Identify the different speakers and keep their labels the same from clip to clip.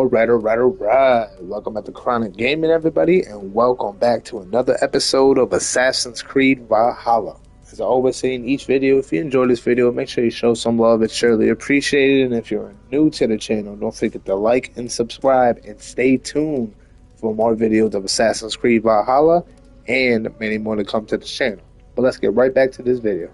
Speaker 1: Alright. Welcome back to Chronic Gaming, everybody, and welcome back to another episode of Assassin's Creed Valhalla. As I always say in each video, if you enjoy this video, make sure you show some love. It's surely appreciated. And if you're new to the channel, don't forget to like and subscribe, and stay tuned for more videos of Assassin's Creed Valhalla and many more to come to the channel. But let's get right back to this video.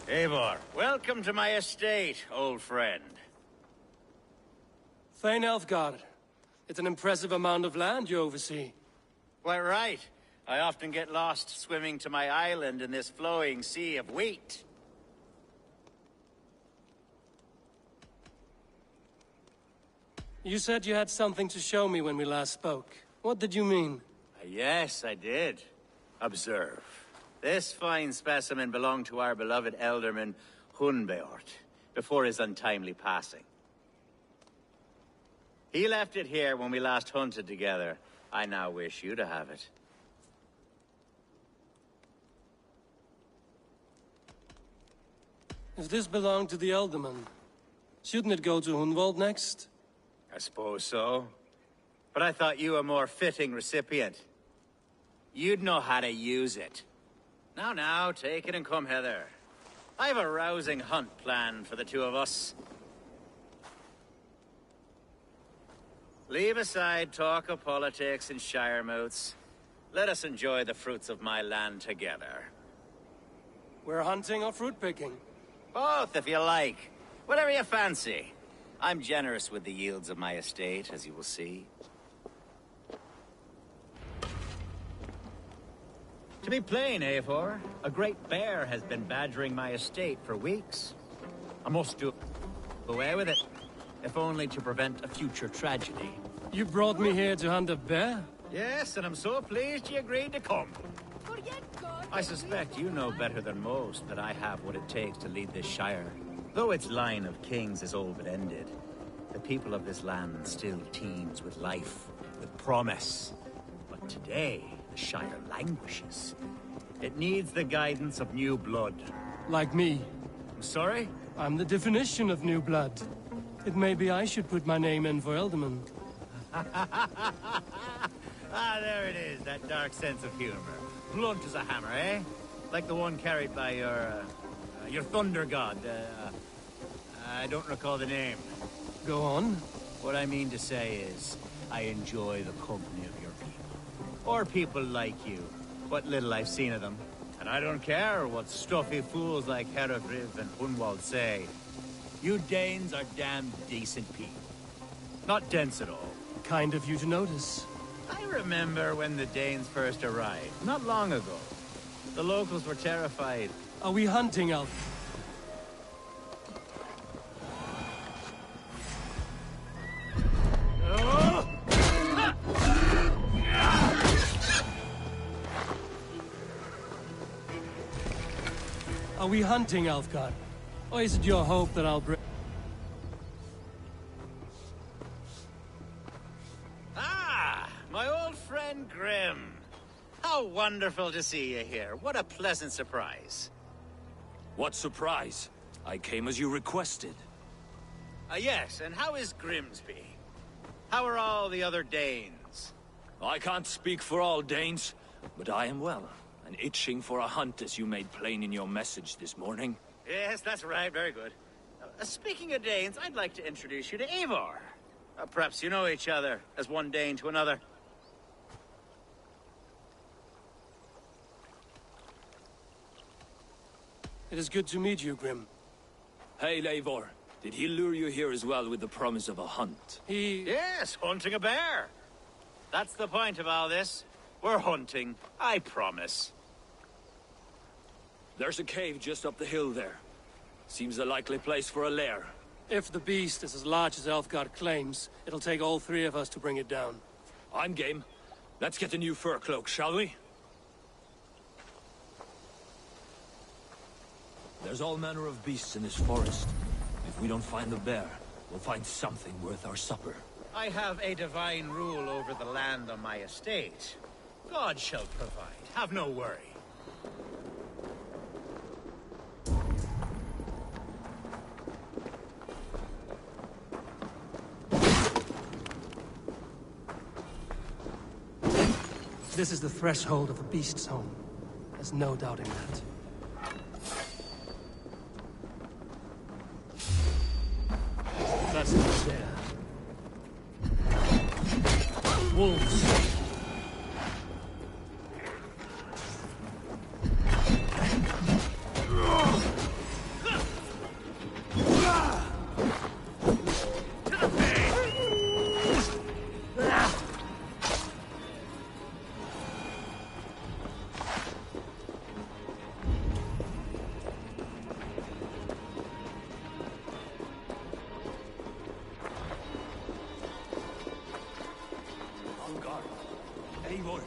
Speaker 2: Eivor, welcome to my estate, old friend.
Speaker 3: Thane Elfgard. It's an impressive amount of land you oversee.
Speaker 2: Quite right. I often get lost swimming to my island in this flowing sea of wheat.
Speaker 3: You said you had something to show me when we last spoke. What did you mean?
Speaker 2: Yes, I did. Observe. This fine specimen belonged to our beloved elderman, Hunbeort, before his untimely passing. He left it here when we last hunted together. I now wish you to have it.
Speaker 3: If this belonged to the Elderman, Shouldn't it go to Hunwald next?
Speaker 2: I suppose so. But I thought you a more fitting recipient. You'd know how to use it. Now, take it and come hither. I've a rousing hunt planned for the two of us. Leave aside talk of politics and shire moots. Let us enjoy the fruits of my land together.
Speaker 3: We're hunting or fruit picking?
Speaker 2: Both, if you like. Whatever you fancy. I'm generous with the yields of my estate, as you will see. To be plain, Eivor, a great bear has been badgering my estate for weeks. I must do away with it, if only to prevent a future tragedy.
Speaker 3: You brought me here to hunt a bear?
Speaker 2: Yes, and I'm so pleased you agreed to come. I suspect you know better than most that I have what it takes to lead this shire. Though its line of kings is all but ended, the people of this land still teems with life, with promise. But today, the shire languishes. It needs the guidance of new blood.
Speaker 3: Like me.
Speaker 2: I'm sorry?
Speaker 3: I'm the definition of new blood. It may be I should put my name in for Elderman.
Speaker 2: Ah, there it is, that dark sense of humor. Blunt as a hammer, eh? Like the one carried by your thunder god. I don't recall the name.
Speaker 3: Go on.
Speaker 2: What I mean to say is, I enjoy the company of your people. Or people like you. What little I've seen of them. And I don't care what stuffy fools like Herogriv and Hunwald say. You Danes are damn decent people. Not dense at all.
Speaker 3: Kind of you to notice.
Speaker 2: I remember when the Danes first arrived, not long ago. The locals were terrified.
Speaker 3: Are we hunting, Alf? Are we hunting, Alfgard? Or is it your hope that I'll bring...
Speaker 2: Ah, my old friend Grim. How wonderful to see you here. What a pleasant surprise.
Speaker 4: What surprise? I came as you requested.
Speaker 2: Yes, and how is Grimsby? How are all the other Danes?
Speaker 4: I can't speak for all Danes, but I am well, and itching for a hunt as you made plain in your message this morning.
Speaker 2: Yes, that's right, very good. Speaking of Danes, I'd like to introduce you to Eivor. Perhaps you know each other, as one Dane to another.
Speaker 3: It is good to meet you, Grim.
Speaker 4: Hey, Eivor. Did he lure you here as well with the promise of a hunt?
Speaker 2: Yes, hunting a bear. That's the point of all this. We're hunting, I promise.
Speaker 4: There's a cave just up the hill there. Seems a likely place for a lair.
Speaker 3: If the beast is as large as Elfgard claims, it'll take all three of us to bring it down.
Speaker 4: I'm game. Let's get a new fur cloak, shall we? There's all manner of beasts in this forest. If we don't find the bear, we'll find something worth our supper.
Speaker 2: I have a divine rule over the land on my estate. God shall provide. Have no worry.
Speaker 3: This is the threshold of a beast's home. There's no doubting that. That's not there. Wolves.
Speaker 4: Eivor,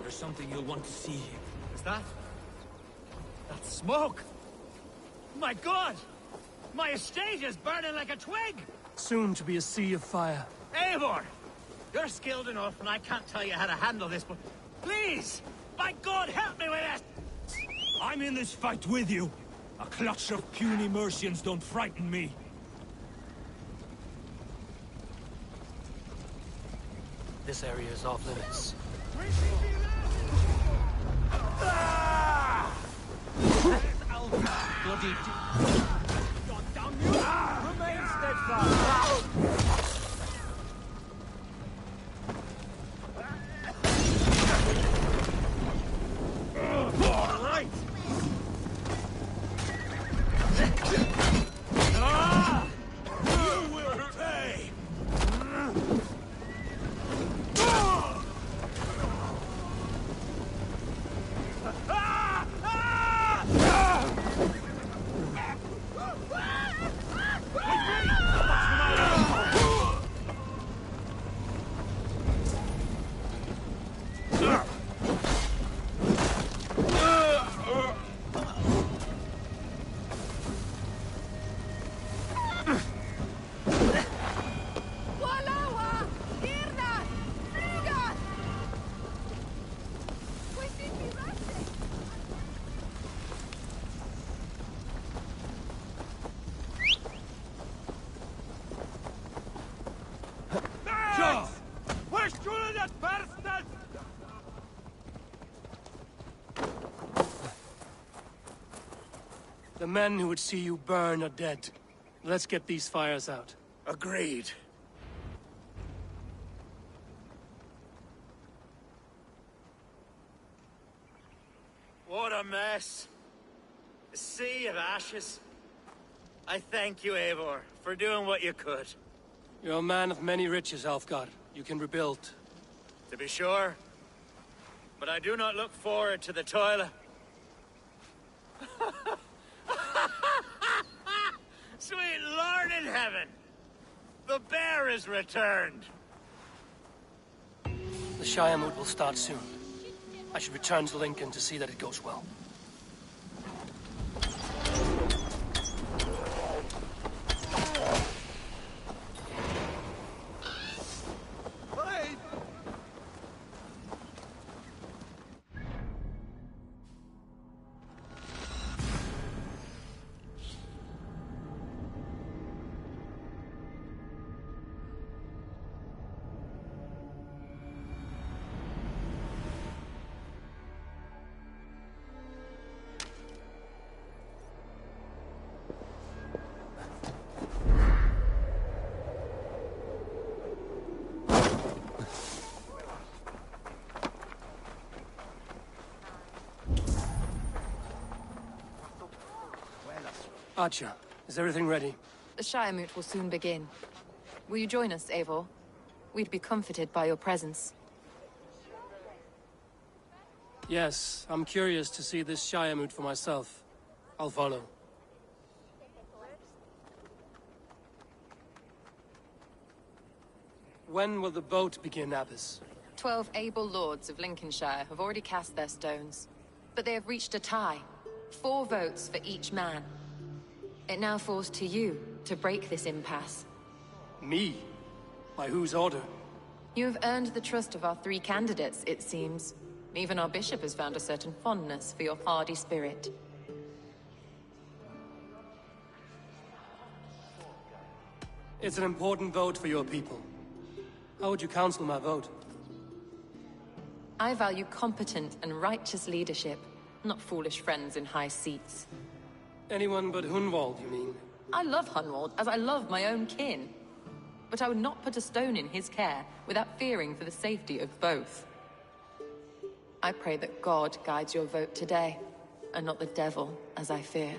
Speaker 4: there's something you'll want to see.
Speaker 2: Is that? That's smoke! My God! My estate is burning like a twig!
Speaker 3: Soon to be a sea of fire.
Speaker 2: Eivor! You're skilled enough, and I can't tell you how to handle this, but please! By God, help me with this!
Speaker 4: I'm in this fight with you. A clutch of puny Mercians don't frighten me.
Speaker 3: This area is off limits.
Speaker 4: Bloody God damn you! Remain steadfast! All right! You will pay!
Speaker 3: The men who would see you burn are dead. Let's get these fires out.
Speaker 2: Agreed. What a mess. A sea of ashes. I thank you, Eivor, for doing what you could.
Speaker 3: You're a man of many riches, Alfgar. You can rebuild.
Speaker 2: To be sure. But I do not look forward to the toil. Sweet Lord in heaven! The bear is returned!
Speaker 3: The Shire mood will start soon. I should return to Lincoln to see that it goes well. Archer, is everything ready?
Speaker 5: The Shire moot will soon begin. Will you join us, Eivor? We'd be comforted by your presence.
Speaker 3: Yes, I'm curious to see this Shire moot for myself. I'll follow. When will the vote begin, Abbess?
Speaker 5: 12 able lords of Lincolnshire have already cast their stones, but they have reached a tie. 4 votes for each man. It now falls to you to break this impasse.
Speaker 3: Me? By whose order?
Speaker 5: You have earned the trust of our 3 candidates, it seems. Even our bishop has found a certain fondness for your hardy spirit.
Speaker 3: It's an important vote for your people. How would you counsel my vote?
Speaker 5: I value competent and righteous leadership, not foolish friends in high seats.
Speaker 3: Anyone but Hunwald, you mean?
Speaker 5: I love Hunwald as I love my own kin. But I would not put a stone in his care without fearing for the safety of both. I pray that God guides your vote today, and not the devil, as I fear.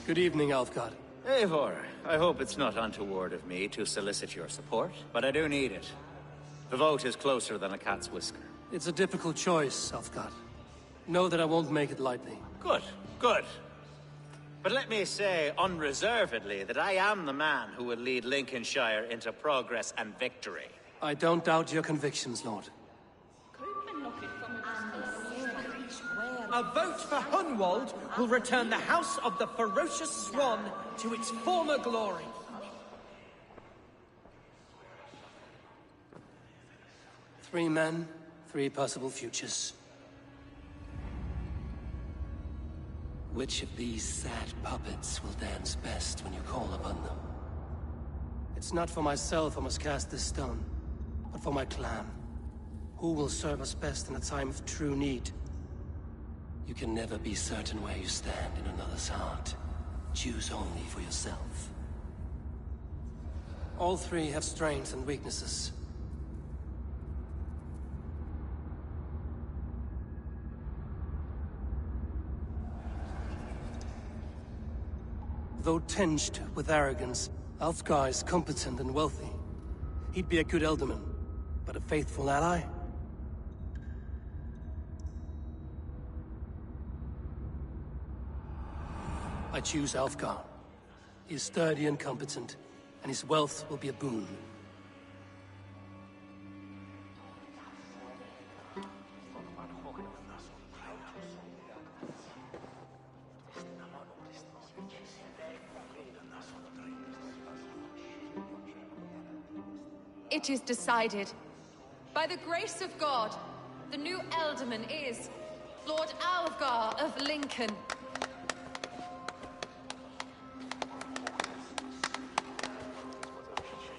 Speaker 3: Good evening, Alfgar.
Speaker 2: Eivor, I hope it's not untoward of me to solicit your support, but I do need it. The vote is closer than a cat's whisker.
Speaker 3: It's a difficult choice, Alfgar. Know that I won't make it lightly.
Speaker 2: Good, good. But let me say unreservedly that I am the man who will lead Lincolnshire into progress and victory.
Speaker 3: I don't doubt your convictions, Lord.
Speaker 6: A vote for Hunwald will return the House of the Ferocious Swan to its former glory.
Speaker 3: Three men, 3 possible futures. Which of these sad puppets will dance best when you call upon them? It's not for myself I must cast this stone, but for my clan. Who will serve us best in a time of true need? You can never be certain where you stand in another's heart. Choose only for yourself. All three have strengths and weaknesses. Though tinged with arrogance, Alfgar is competent and wealthy. He'd be a good Elderman, but a faithful ally? I choose Alfgar. He is sturdy and competent, and his wealth will be a boon.
Speaker 5: It is decided. By the grace of God, the new Elderman is Lord Alfgar of Lincoln.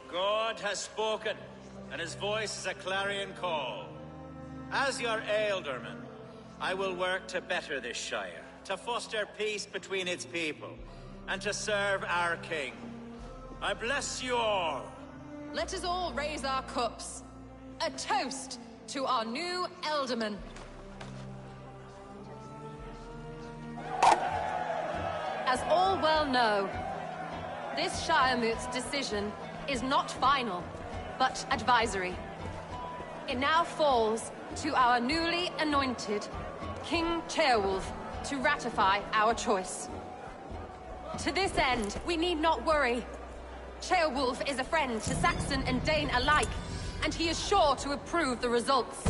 Speaker 2: God has spoken, and his voice is a clarion call. As your Ealdorman, I will work to better this Shire, to foster peace between its people, and to serve our king. I bless you all.
Speaker 5: Let us all raise our cups. A toast to our new Elderman. As all well know, this Shiremoot's decision is not final, but advisory. It now falls to our newly anointed King Ceolwulf to ratify our choice. To this end, we need not worry. Ceolwulf is a friend to Saxon and Dane alike, and he is sure to approve the results.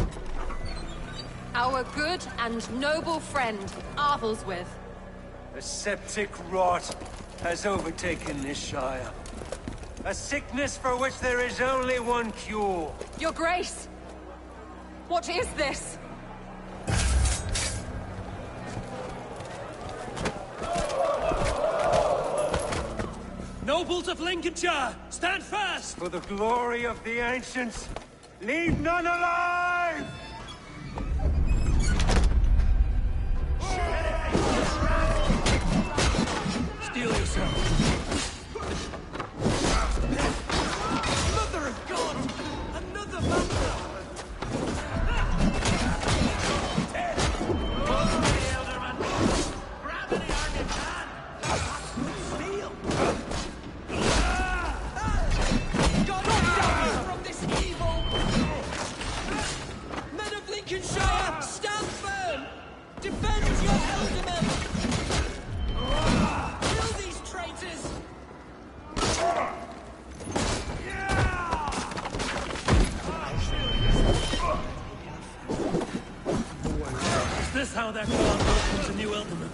Speaker 5: Our good and noble friend, Arthelswith.
Speaker 7: A septic rot has overtaken this Shire. A sickness for which there is only one cure.
Speaker 5: Your Grace! What is this?
Speaker 3: Nobles of Lincolnshire, stand fast!
Speaker 7: For the glory of the ancients, leave none alive!
Speaker 3: Steel yourself.
Speaker 6: Mother of God! Another man! God damn you from this evil! Men of Lincolnshire, stand firm! Defend your Eldermen! Kill these traitors!
Speaker 3: Is this how that clan welcomes a new Elderman?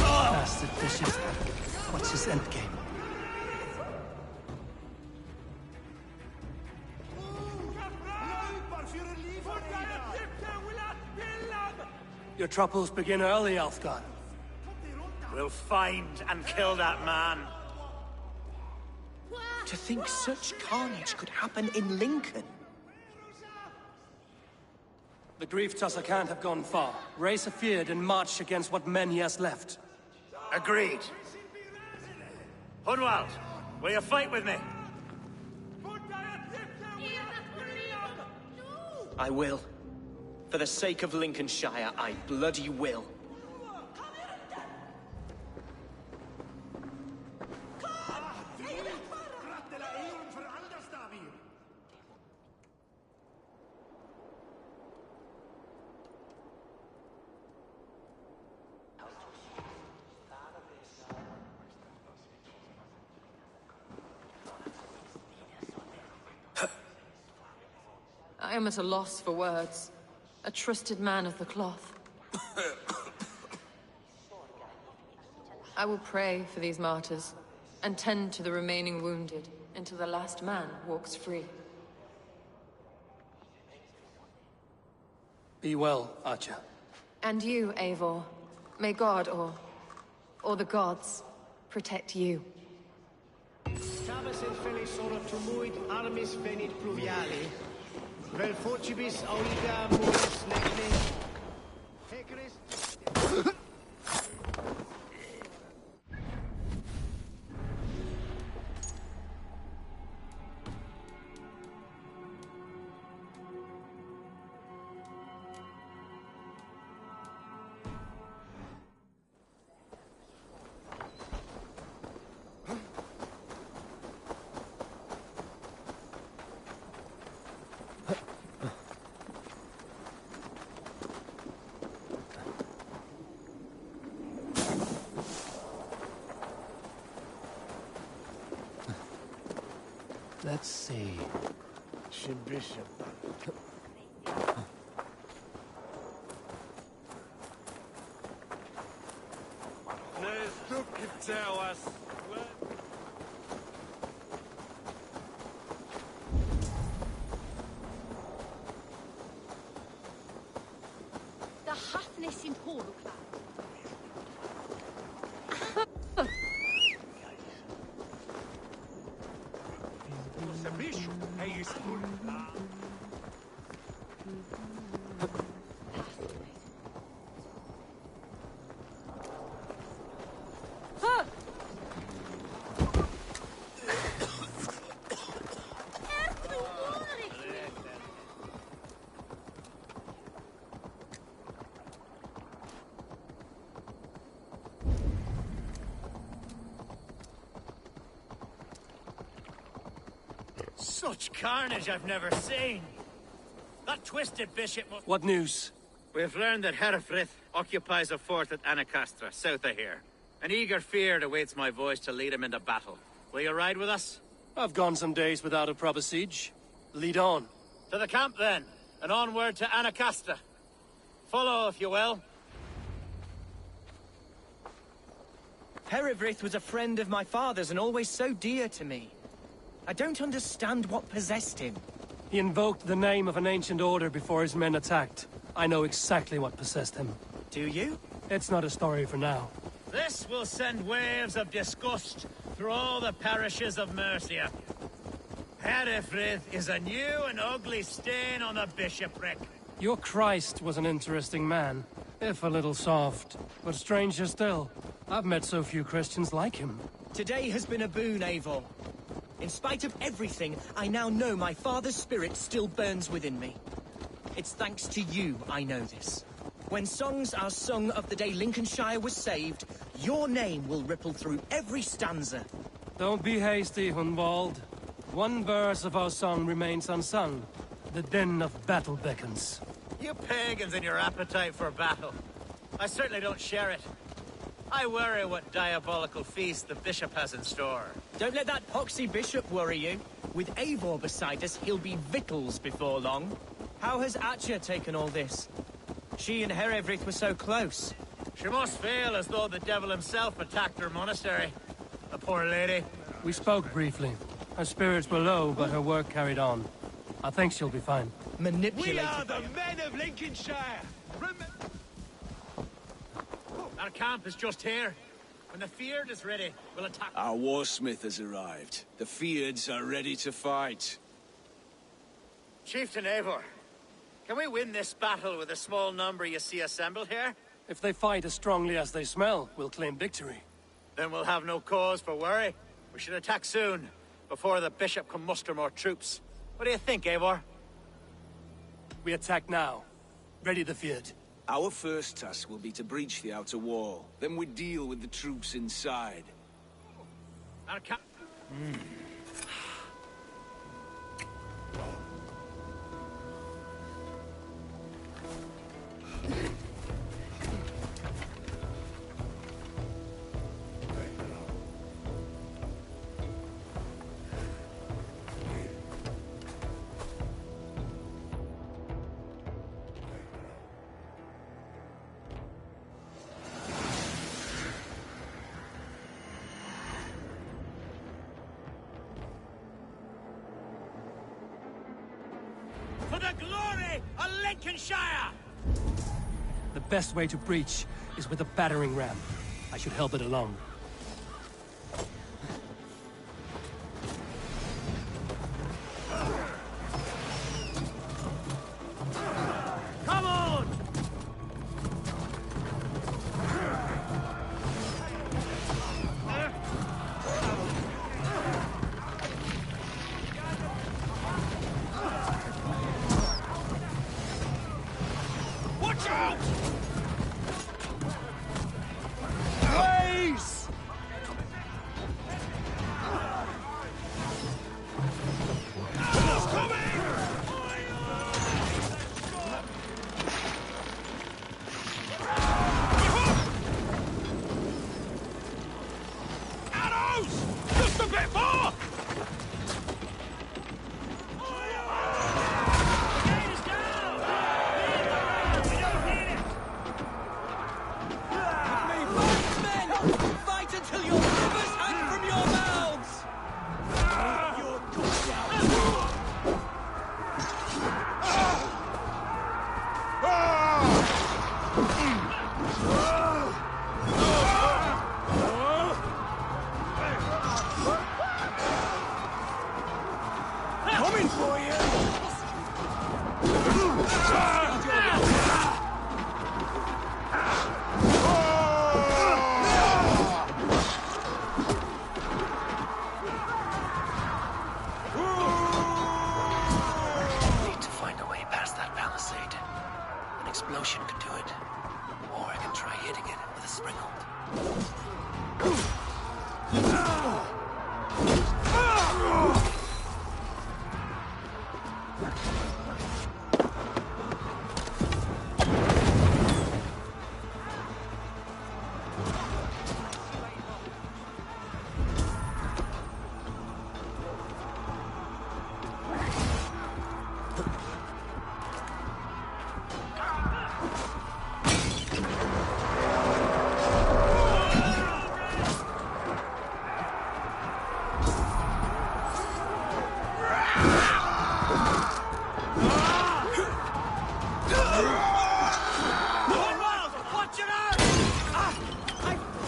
Speaker 3: Bastard vicious. What's his endgame? Your troubles begin early, Alfgar.
Speaker 2: We'll find and kill that man.
Speaker 6: To think such carnage could happen in Lincoln.
Speaker 3: The grief tosser can't have gone far. Raise a feared and march against what men he has left.
Speaker 2: Agreed. Hunwald, will you fight with me?
Speaker 6: I will. For the sake of Lincolnshire, I bloody will.
Speaker 5: I am at a loss for words. A trusted man of the cloth. I will pray for these martyrs, and tend to the remaining wounded until the last man walks free.
Speaker 3: Be well, Archer.
Speaker 5: And you, Eivor. May God, or the gods, protect you.
Speaker 6: Stabas in felisora tumuid armis venit pluviali, vel forcibis auliga muris negne, Hecaris...
Speaker 3: Let's see.
Speaker 6: Bishop.
Speaker 8: The Hafnis in Horukla.
Speaker 2: Such carnage I've never seen. That twisted bishop must...
Speaker 3: What news?
Speaker 2: We've learned that Herefrith occupies a fort at Anacastra, south of here. An eager fear awaits my voice to lead him into battle. Will you ride with us?
Speaker 3: I've gone some days without a proper siege. Lead on.
Speaker 2: To the camp, then, and onward to Anacastra. Follow, if you will.
Speaker 6: Herefrith was a friend of my father's and always so dear to me. I don't understand what possessed him.
Speaker 3: He invoked the name of an ancient order before his men attacked. I know exactly what possessed him.
Speaker 6: Do you?
Speaker 3: It's not a story for now.
Speaker 2: This will send waves of disgust through all the parishes of Mercia. Herefrith is a new and ugly stain on the bishopric.
Speaker 3: Your Christ was an interesting man, if a little soft. But stranger still, I've met so few Christians like him.
Speaker 6: Today has been a boon, Eivor. In spite of everything, I now know my father's spirit still burns within me. It's thanks to you I know this. When songs are sung of the day Lincolnshire was saved, your name will ripple through every stanza.
Speaker 3: Don't be hasty, Hunwald. One verse of our song remains unsung. The din of battle beckons.
Speaker 2: You pagans and your appetite for battle. I certainly don't share it. I worry what diabolical feast the bishop has in store.
Speaker 6: Don't let that poxy bishop worry you. With Eivor beside us, he'll be victuals before long. How has Atcha taken all this? She and Herefrith were so close.
Speaker 2: She must feel as though the devil himself attacked her monastery. The poor lady.
Speaker 3: We spoke briefly. Her spirits were low, but her work carried on. I think she'll be fine.
Speaker 6: Manipulated.
Speaker 7: We are the men of Lincolnshire!
Speaker 2: Our camp is just here. When the Fyrd is ready, we'll attack.
Speaker 4: Our warsmith has arrived. The Fyrds are ready to fight.
Speaker 2: Chieftain Eivor, can we win this battle with the small number you see assembled here?
Speaker 3: If they fight as strongly as they smell, we'll claim victory.
Speaker 2: Then we'll have no cause for worry. We should attack soon, before the bishop can muster more troops. What do you think, Eivor?
Speaker 3: We attack now. Ready the Fyrd.
Speaker 4: Our first task will be to breach the outer wall. Then we deal with the troops inside.
Speaker 2: Our camp... Lincolnshire!
Speaker 3: The best way to breach is with a battering ram. I should help it along.
Speaker 2: Come on! Watch out! Please! Just a bit more! The gate is down! We don't need it!
Speaker 6: Men! Fight until your rivers hang from your mouths! You're
Speaker 2: Coming for you!
Speaker 3: Need to find a way past that palisade. An explosion could do it. Or I can try hitting it with a springhold.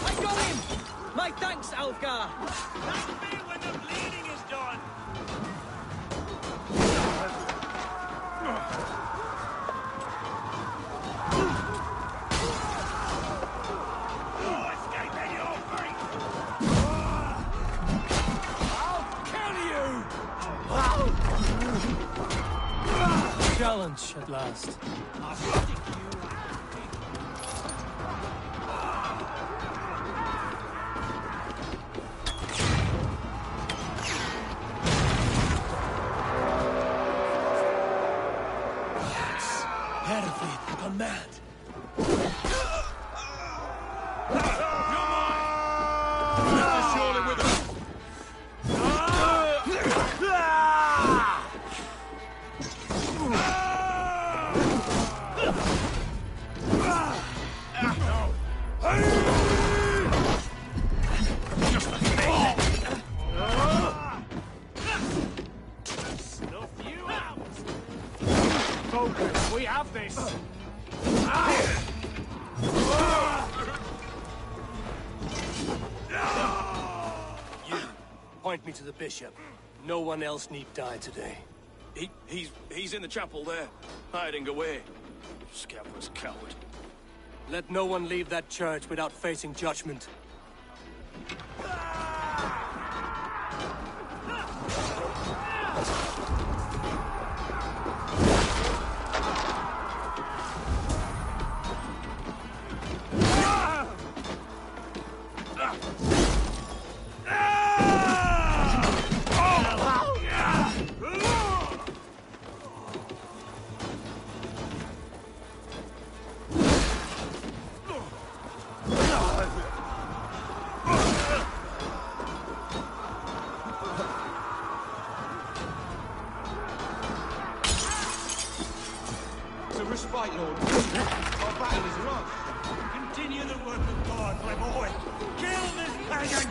Speaker 6: I got him! My thanks, Alfgar!
Speaker 2: That'll be when the bleeding is done! No escaping your fate! I'll kill you!
Speaker 3: Challenge at last.
Speaker 2: I'll stick you.
Speaker 3: Herved, gone mad.
Speaker 2: Surely with us. Snuff you out. Focus, we have this.
Speaker 3: You, point me to the bishop. No one else need die today.
Speaker 4: He's in the chapel there, hiding away. Scabrous coward.
Speaker 3: Let no one leave that church without facing judgment.
Speaker 7: Respite, Lord. Our battle is lost.
Speaker 2: Continue the work of God, my boy. Kill this pagan.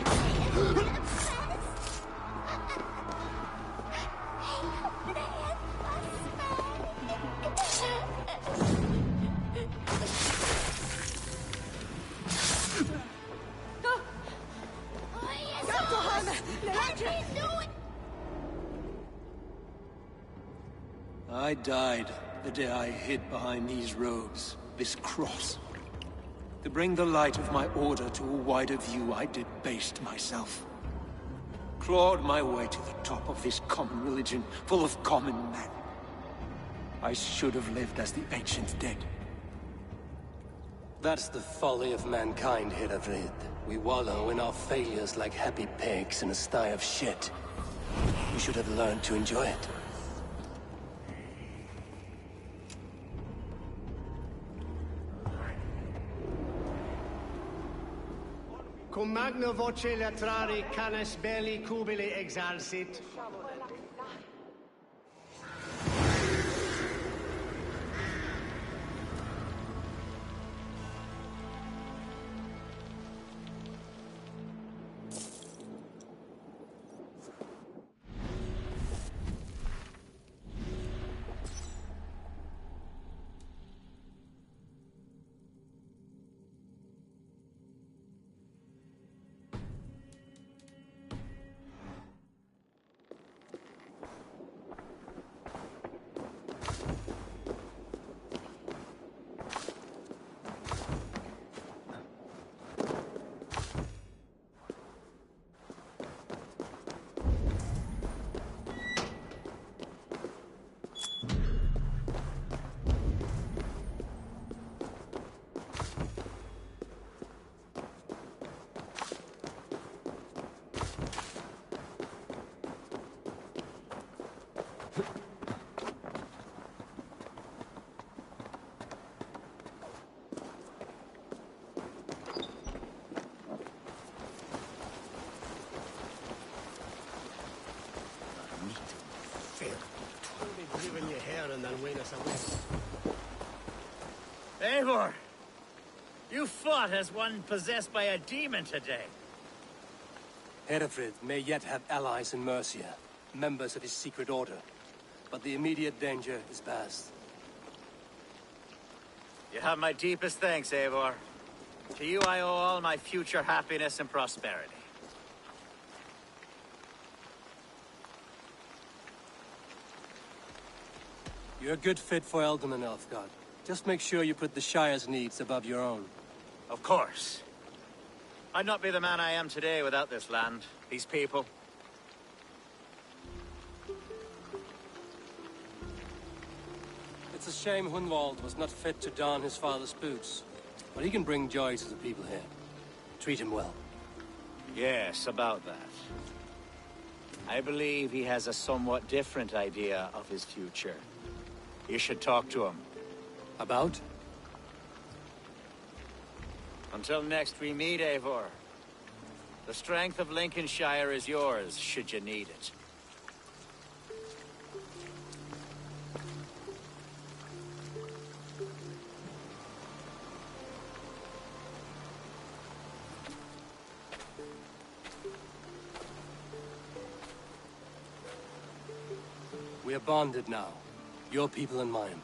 Speaker 3: I died the day I hid behind these robes, this cross. To bring the light of my order to a wider view, I debased myself. Clawed my way to the top of this common religion, full of common men. I should have lived as the ancient dead. That's the folly of mankind, Herefrid. We wallow in our failures like happy pigs in a sty of shit. We should have learned to enjoy it.
Speaker 9: Cum magna voce latrari canes belli cubili exalsit. Giving you hair and then win us away.
Speaker 2: Eivor! You fought as one possessed by a demon today.
Speaker 3: Herefrid may yet have allies in Mercia, members of his secret order. But the immediate danger is past.
Speaker 2: You have my deepest thanks, Eivor. To you I owe all my future happiness and prosperity.
Speaker 3: You're a good fit for Eldon, Elfgard. Just make sure you put the Shire's needs above your own.
Speaker 2: Of course. I'd not be the man I am today without this land, these people.
Speaker 3: It's a shame Hunwald was not fit to don his father's boots. But he can bring joy to the people here. Treat him well.
Speaker 2: Yes, about that. I believe he has a somewhat different idea of his future. You should talk to him.
Speaker 3: About?
Speaker 2: Until next we meet, Eivor. The strength of Lincolnshire is yours, should you need it.
Speaker 3: We are bonded now. Your people and mine.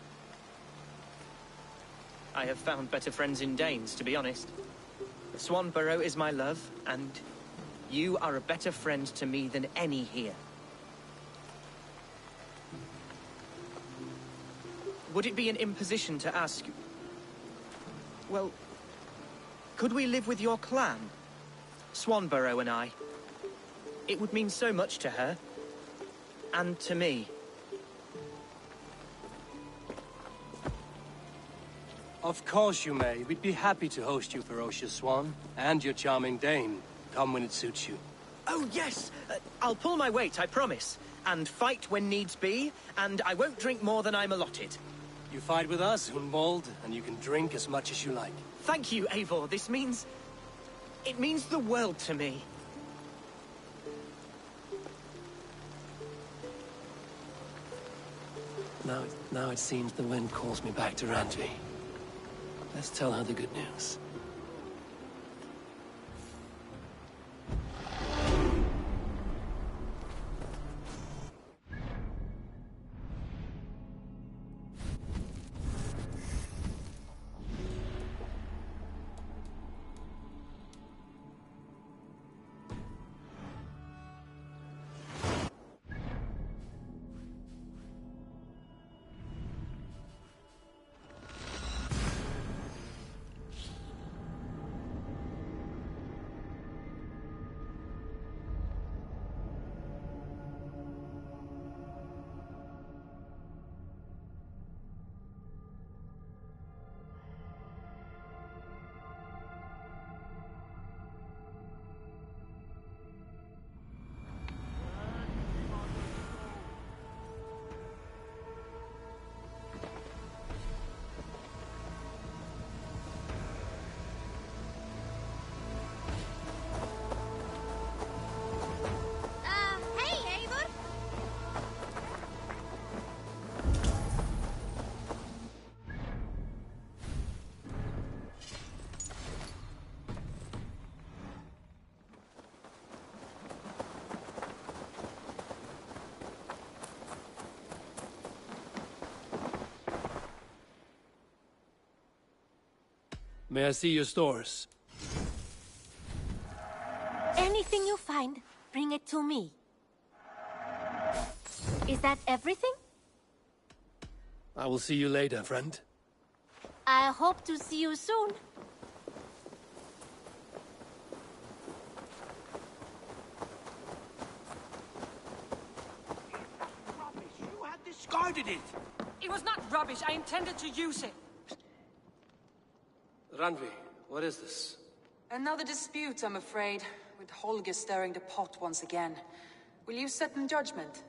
Speaker 6: I have found better friends in Danes, to be honest. Swanborough is my love, and you are a better friend to me than any here. Would it be an imposition to ask... Well, could we live with your clan? Swanborough and I. It would mean so much to her. And to me.
Speaker 3: Of course you may. We'd be happy to host you, ferocious Swan. And your charming Dane. Come when it suits you.
Speaker 6: Oh, yes! I'll pull my weight, I promise. And fight when needs be, and I won't drink more than I'm allotted.
Speaker 3: You fight with us, Hunwald, and you can drink as much as you like.
Speaker 6: Thank you, Eivor. This means... it means the world to me.
Speaker 3: Now it seems the wind calls me back to Randvi. Let's tell her the good news. May I see your stores?
Speaker 8: Anything you find, bring it to me. Is that everything?
Speaker 3: I will see you later, friend.
Speaker 8: I hope to see you soon.
Speaker 7: You had discarded it!
Speaker 10: It was not rubbish. I intended to use it.
Speaker 3: Randvi, what is this?
Speaker 5: Another dispute, I'm afraid, with Holger stirring the pot once again. Will you set in judgment?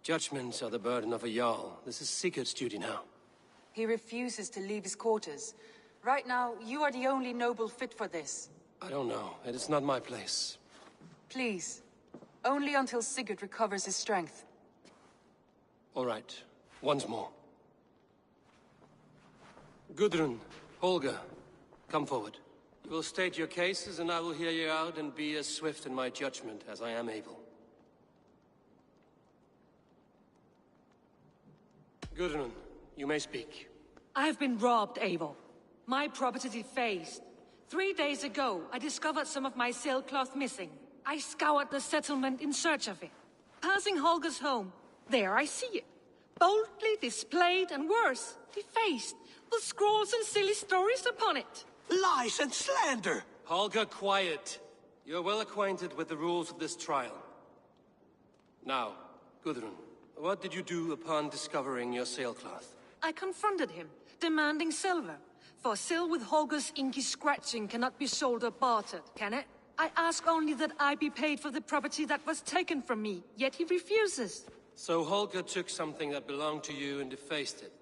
Speaker 3: Judgments are the burden of a Jarl. This is Sigurd's duty now.
Speaker 5: He refuses to leave his quarters. Right now, you are the only noble fit for this.
Speaker 3: I don't know. It is not my place.
Speaker 5: Please. Only until Sigurd recovers his strength.
Speaker 3: All right. Once more. Gudrun, Holger, come forward. You will state your cases, and I will hear you out and be as swift in my judgment as I am able. Gudrun, you may speak.
Speaker 10: I have been robbed, Eivor. My property defaced. 3 days ago, I discovered some of my sailcloth missing. I scoured the settlement in search of it. Passing Holger's home, there I see it. Boldly displayed and worse, defaced, with scrawls and silly stories upon it.
Speaker 7: Lies and slander!
Speaker 3: Holger, quiet. You're well acquainted with the rules of this trial. Now, Gudrun, what did you do upon discovering your sailcloth?
Speaker 10: I confronted him, demanding silver. For sil with Holger's inky scratching cannot be sold or bartered, can it? I ask only that I be paid for the property that was taken from me, yet he refuses.
Speaker 3: So Holger took something that belonged to you and defaced it.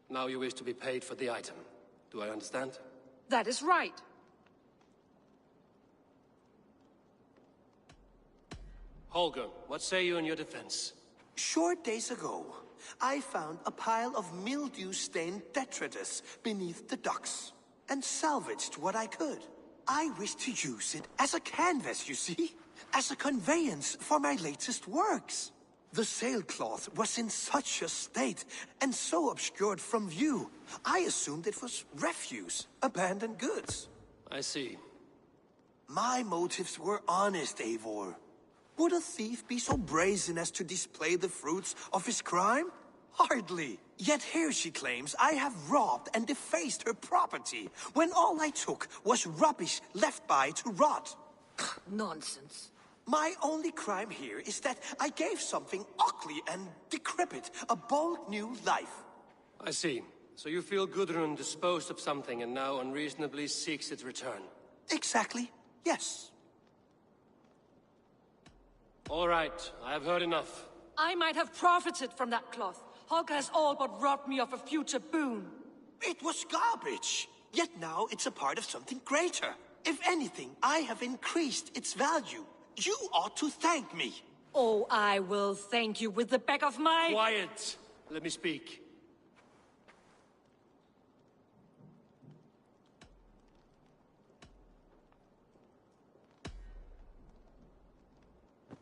Speaker 3: Now you wish to be paid for the item. Do I understand?
Speaker 10: That is right.
Speaker 3: Holger, what say you in your defense?
Speaker 11: Short days ago, I found a pile of mildew-stained detritus beneath the docks, and salvaged what I could. I wish to use it as a canvas, you see? As a conveyance for my latest works. The sailcloth was in such a state, and so obscured from view, I assumed it was refuse, abandoned goods.
Speaker 3: I see.
Speaker 11: My motives were honest, Eivor. Would a thief be so brazen as to display the fruits of his crime? Hardly. Yet here she claims I have robbed and defaced her property, when all I took was rubbish left by to rot.
Speaker 10: Nonsense.
Speaker 11: My only crime here is that I gave something ugly and decrepit a bold new life.
Speaker 3: I see. So you feel Gudrun disposed of something and now unreasonably seeks its return?
Speaker 11: Exactly, yes.
Speaker 3: All right, I have heard enough.
Speaker 10: I might have profited from that cloth. Holger has all but robbed me of a future boon.
Speaker 11: It was garbage. Yet now it's a part of something greater. If anything, I have increased its value. You ought to thank me.
Speaker 10: Oh, I will thank you with the back of my...
Speaker 3: Quiet! Let me speak.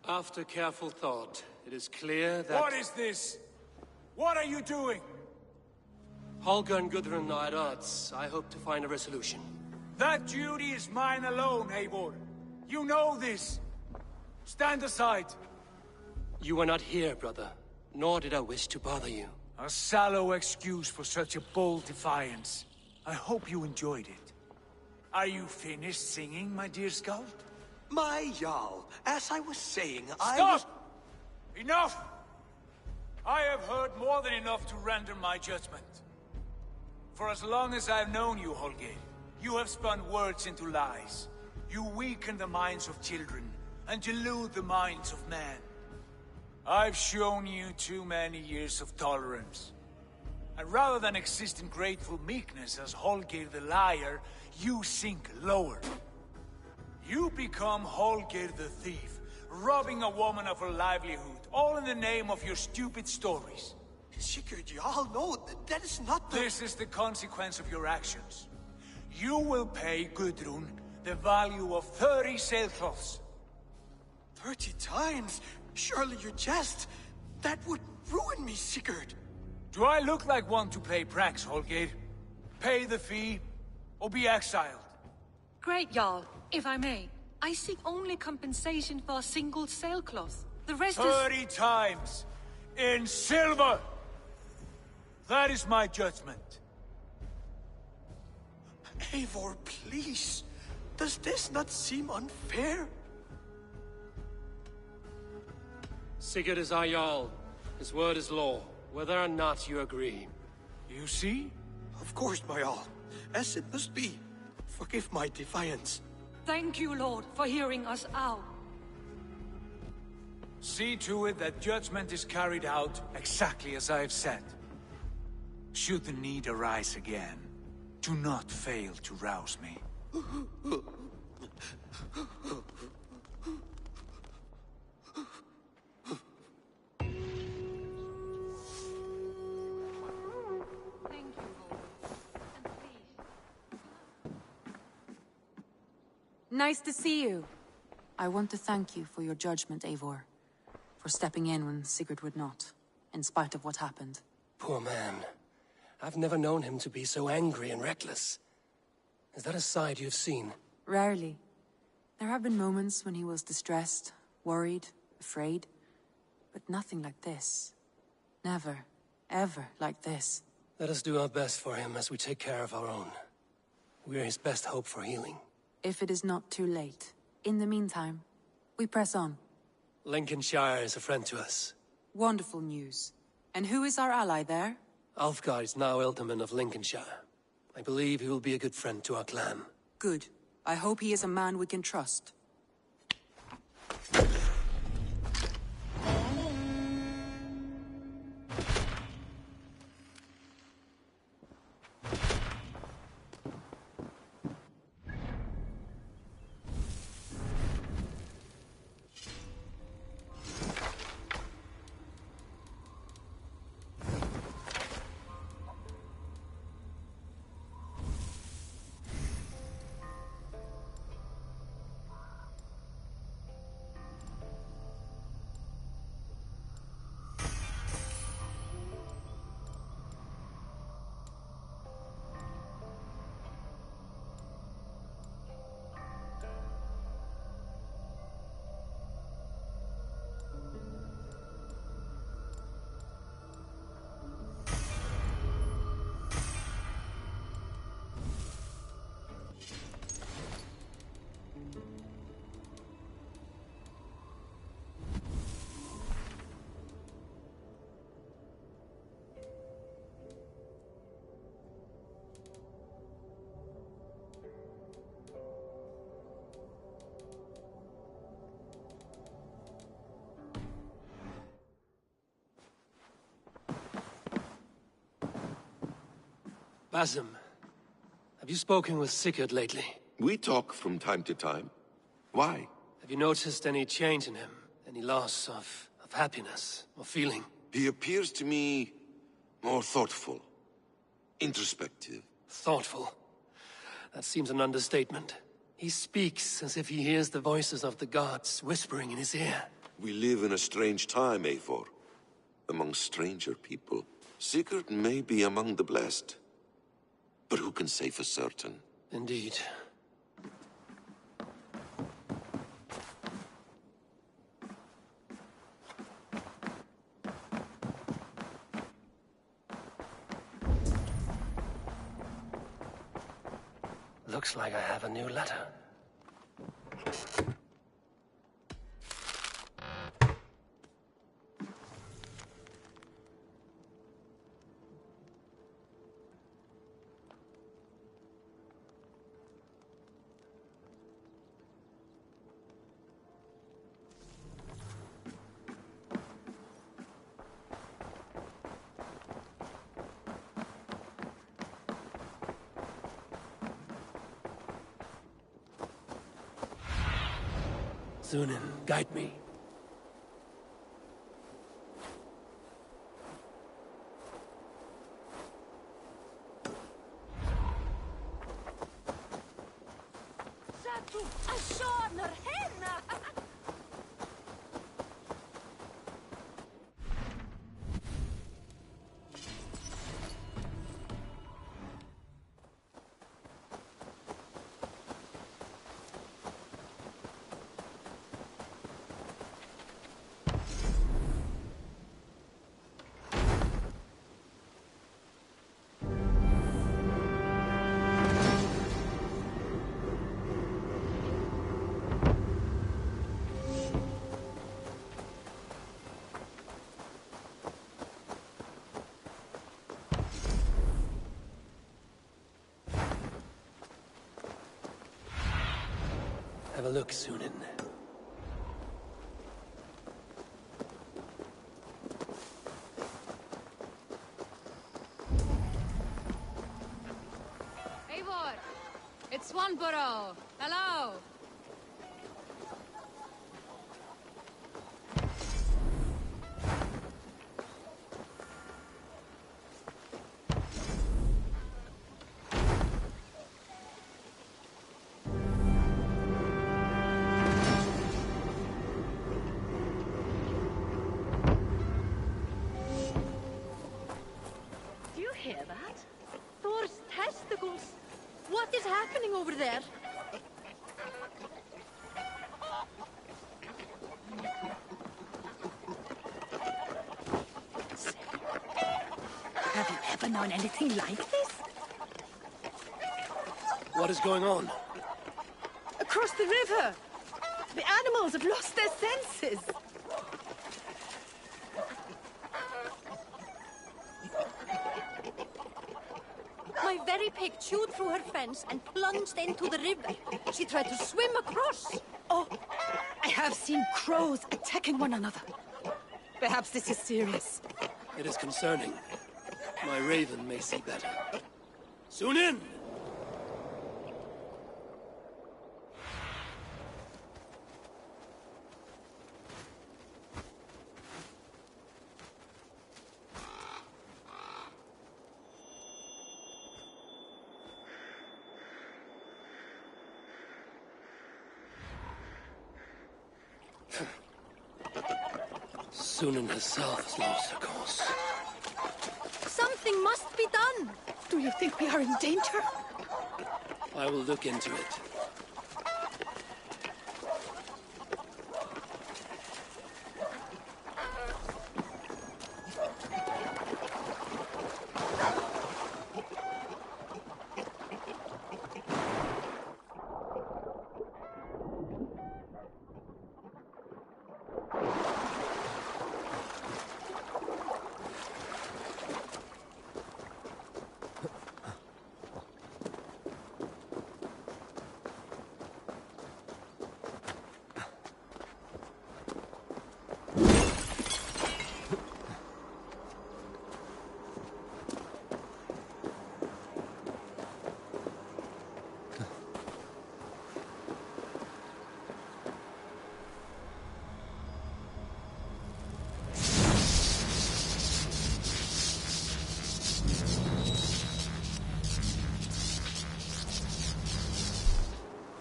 Speaker 3: After careful thought, it is clear that...
Speaker 7: What is this? What are you doing?
Speaker 3: Holger and Gudrun are at odds. I hope to find a resolution.
Speaker 7: That duty is mine alone, Eivor. You know this. Stand aside.
Speaker 3: You were not here, brother. Nor did I wish to bother you.
Speaker 7: A sallow excuse for such a bold defiance. I hope you enjoyed it. Are you finished singing, my dear scout?
Speaker 11: My Jarl, as I was saying,
Speaker 7: Stop! Enough! I have heard more than enough to render my judgment. For as long as I've known you, Holger, you have spun words into lies. You weaken the minds of children, and delude the minds of men. I've shown you too many years of tolerance. And rather than exist in grateful meekness as Holger the liar, you sink lower. You become Holger the thief, robbing a woman of her livelihood, all in the name of your stupid stories.
Speaker 11: Sigurd Jarl, no, that is not the...
Speaker 7: This is the consequence of your actions. You will pay Gudrun the value of 30 sailcloths.
Speaker 11: 30 times? Surely you jest. That would ruin me, Sigurd.
Speaker 7: Do I look like one to play pranks, Holger? Pay the fee, or be exiled.
Speaker 10: Great, Jarl. If I may, I seek only compensation for a single sailcloth. The rest is...
Speaker 7: 30 times in silver! That is my judgment.
Speaker 11: Eivor, please. Does this not seem unfair?
Speaker 3: Sigurd is our Jarl. His word is law, whether or not you agree.
Speaker 7: You see?
Speaker 11: Of course, my Jarl. As it must be. Forgive my defiance.
Speaker 10: Thank you, Lord, for hearing us out.
Speaker 7: See to it that judgment is carried out exactly as I have said. Should the need arise again, do not fail to rouse me.
Speaker 10: Thank you, Lord. And please...
Speaker 12: Nice to see you. I want to thank you for your judgment, Eivor. For stepping in when Sigurd would not, in spite of what happened.
Speaker 3: Poor man. I've never known him to be so angry and reckless. Is that a side you've seen?
Speaker 12: Rarely. There have been moments when he was distressed, worried, afraid. But nothing like this. Never, ever like this.
Speaker 3: Let us do our best for him as we take care of our own. We're his best hope for healing.
Speaker 12: If it is not too late. In the meantime, we press on.
Speaker 3: Lincolnshire is a friend to us.
Speaker 12: Wonderful news. And who is our ally there?
Speaker 3: Alfgar is now Ealdorman of Lincolnshire. I believe he will be a good friend to our clan.
Speaker 12: Good. I hope he is a man we can trust.
Speaker 3: Basim, have you spoken with Sigurd lately?
Speaker 13: We talk from time to time. Why?
Speaker 3: Have you noticed any change in him? Any loss of happiness or feeling?
Speaker 13: He appears to me more thoughtful, introspective.
Speaker 3: Thoughtful? That seems an understatement. He speaks as if he hears the voices of the gods whispering in his ear.
Speaker 13: We live in a strange time, Eivor. Among stranger people. Sigurd may be among the blessed. But who can say for certain?
Speaker 3: Indeed. Looks like I have a new letter. Zunin, guide me.
Speaker 8: Satu ashoner henna.
Speaker 3: Have a look, Sunan.
Speaker 8: Eivor! It's Swanborough! Hello!
Speaker 14: Do you hear that? Thor's testicles! What is happening over there?
Speaker 10: Have you ever known anything like this?
Speaker 3: What is going on?
Speaker 14: Across the river! The animals have lost their senses! My very pig chewed through her fence and plunged into the river. She tried to swim across.
Speaker 10: Oh, I have seen crows attacking one another. Perhaps this is serious.
Speaker 3: It is concerning. My raven may see better. Sunan! Sunan herself has lost her course.
Speaker 14: Something must be done!
Speaker 10: Do you think we are in danger?
Speaker 3: I will look into it.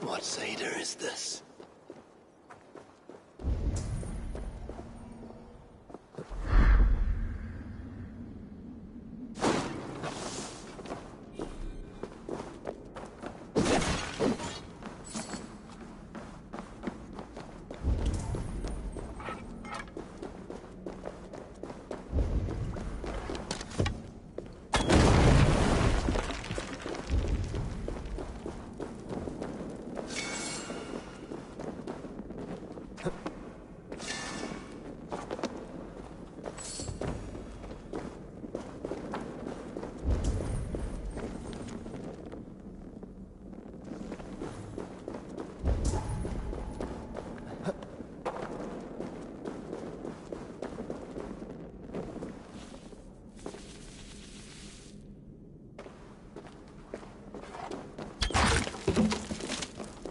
Speaker 3: What Seder is this?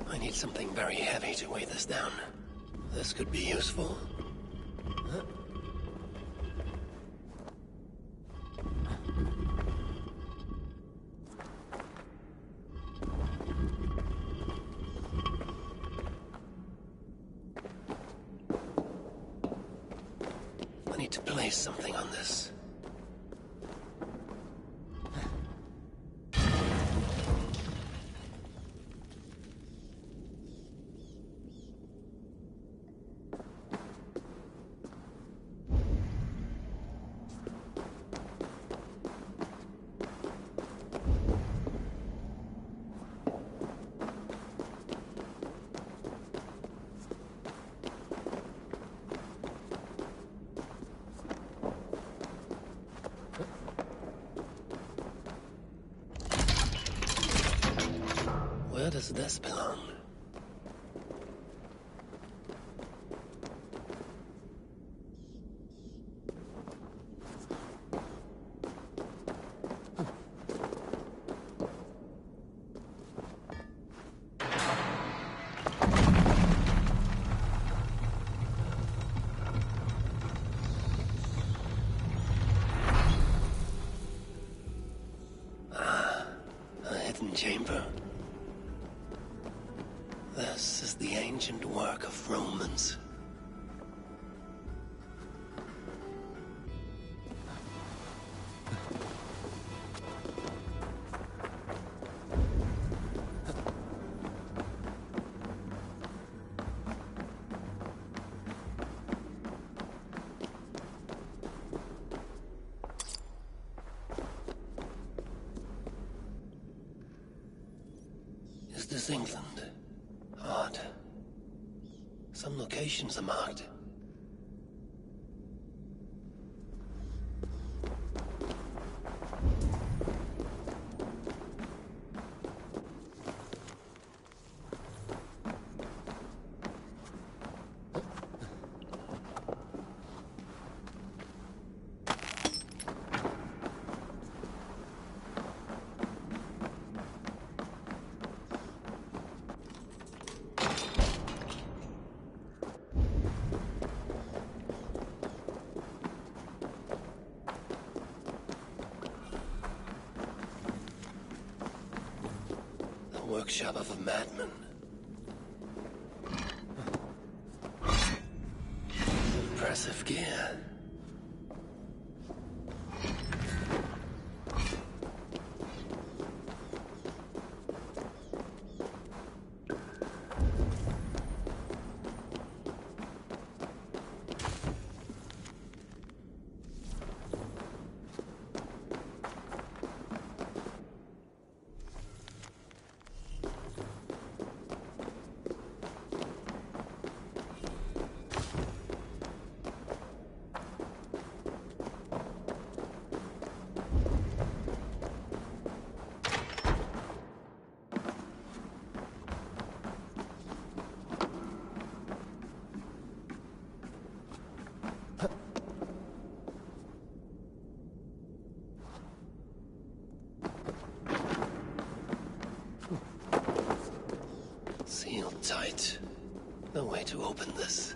Speaker 3: I need something very heavy to weigh this down. This could be useful. Huh? I need to place something on this. Where does this belong? This is the ancient work of Romans. Is this England? Odd. Some locations are marked. Workshop of a madman. Impressive gear. Sealed tight. No way to open this.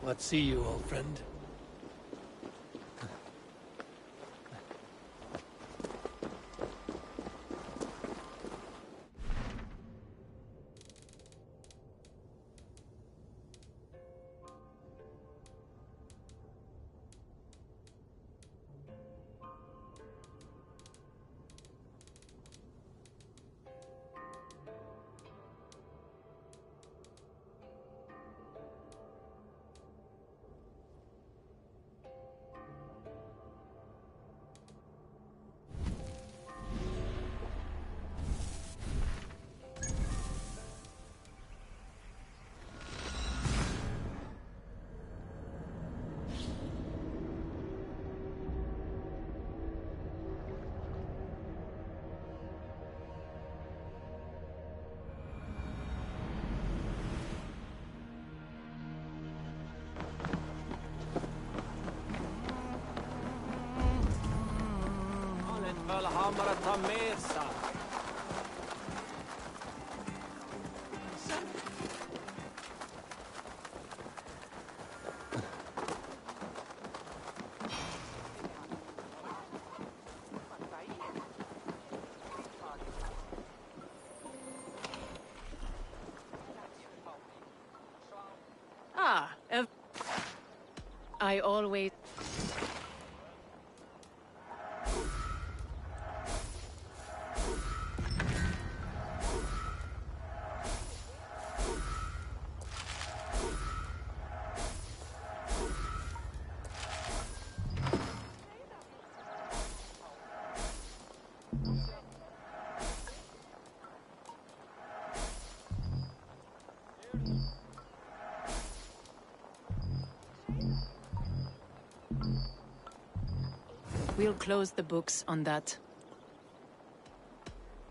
Speaker 3: What see you, old friend?
Speaker 6: Valhalla ta mesa.
Speaker 10: I always... We'll close the books on that.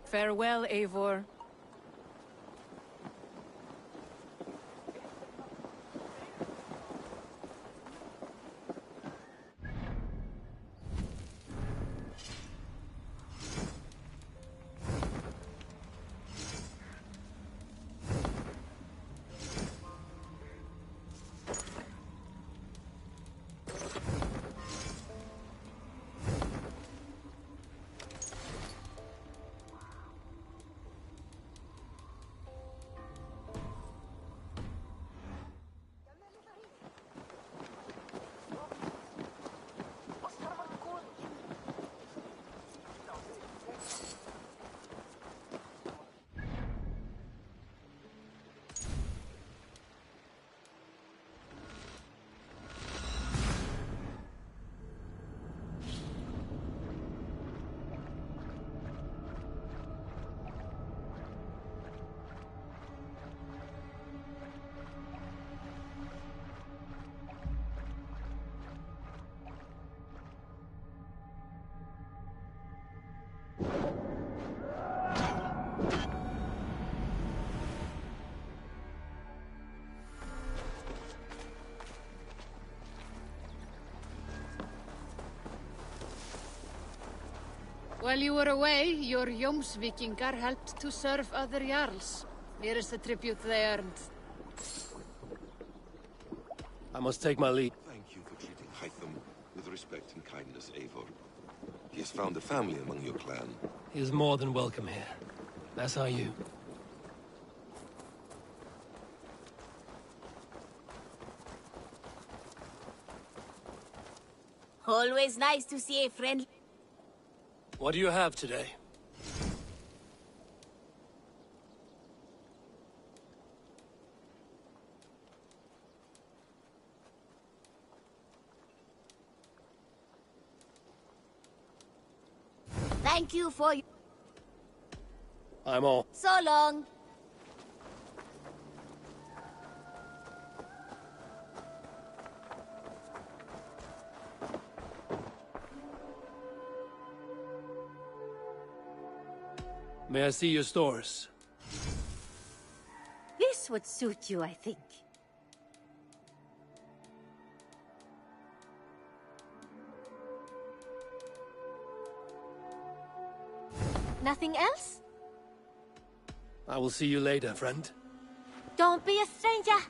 Speaker 10: Farewell, Eivor.
Speaker 8: While you were away, your Jomsvikingar helped to serve other Jarls. Here is the tribute they earned.
Speaker 3: I must take my leave.
Speaker 13: Thank you for treating Hytham with respect and kindness, Eivor. He has found a family among your clan.
Speaker 3: He is more than welcome here. As are you.
Speaker 14: Always nice to see a friend.
Speaker 3: What do you have today?
Speaker 14: Thank you for...
Speaker 3: I'm all.
Speaker 14: So long.
Speaker 3: May I see your stores?
Speaker 14: This would suit you, I think. Nothing else?
Speaker 3: I will see you later, friend.
Speaker 14: Don't be a stranger.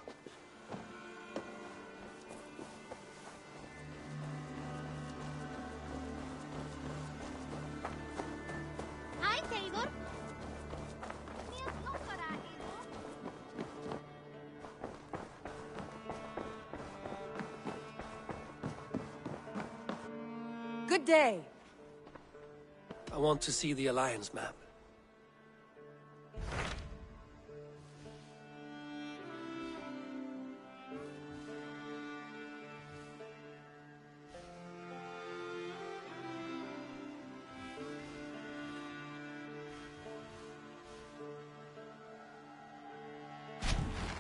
Speaker 14: Eivor.
Speaker 12: Good day.
Speaker 3: I want to see the Alliance map.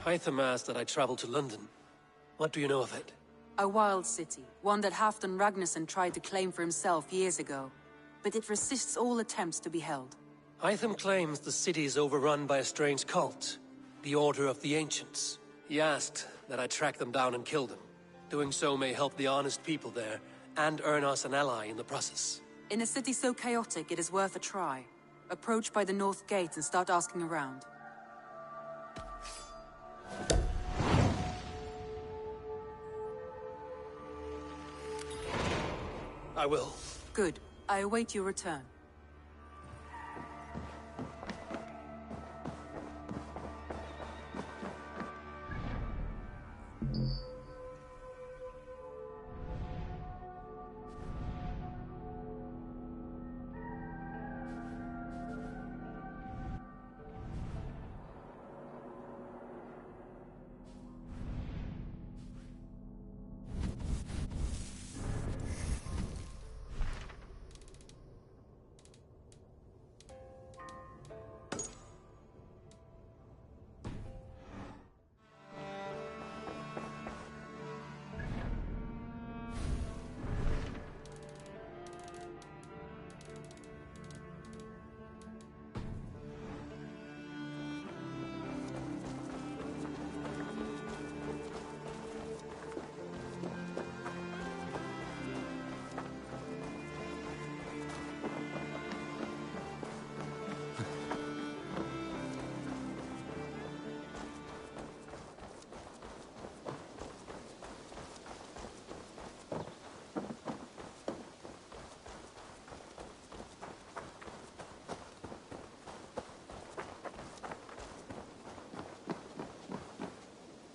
Speaker 3: Hytham asked that I travel to London. What do you know of it?
Speaker 12: A wild city, one that Halfdan Ragnarsson tried to claim for himself years ago. But it resists all attempts to be held.
Speaker 3: Hytham claims the city is overrun by a strange cult, the Order of the Ancients. He asked that I track them down and kill them. Doing so may help the honest people there, and earn us an ally in the process.
Speaker 12: In a city so chaotic, it is worth a try. Approach by the North Gate and start asking around.
Speaker 3: I will.
Speaker 12: Good. I await your return.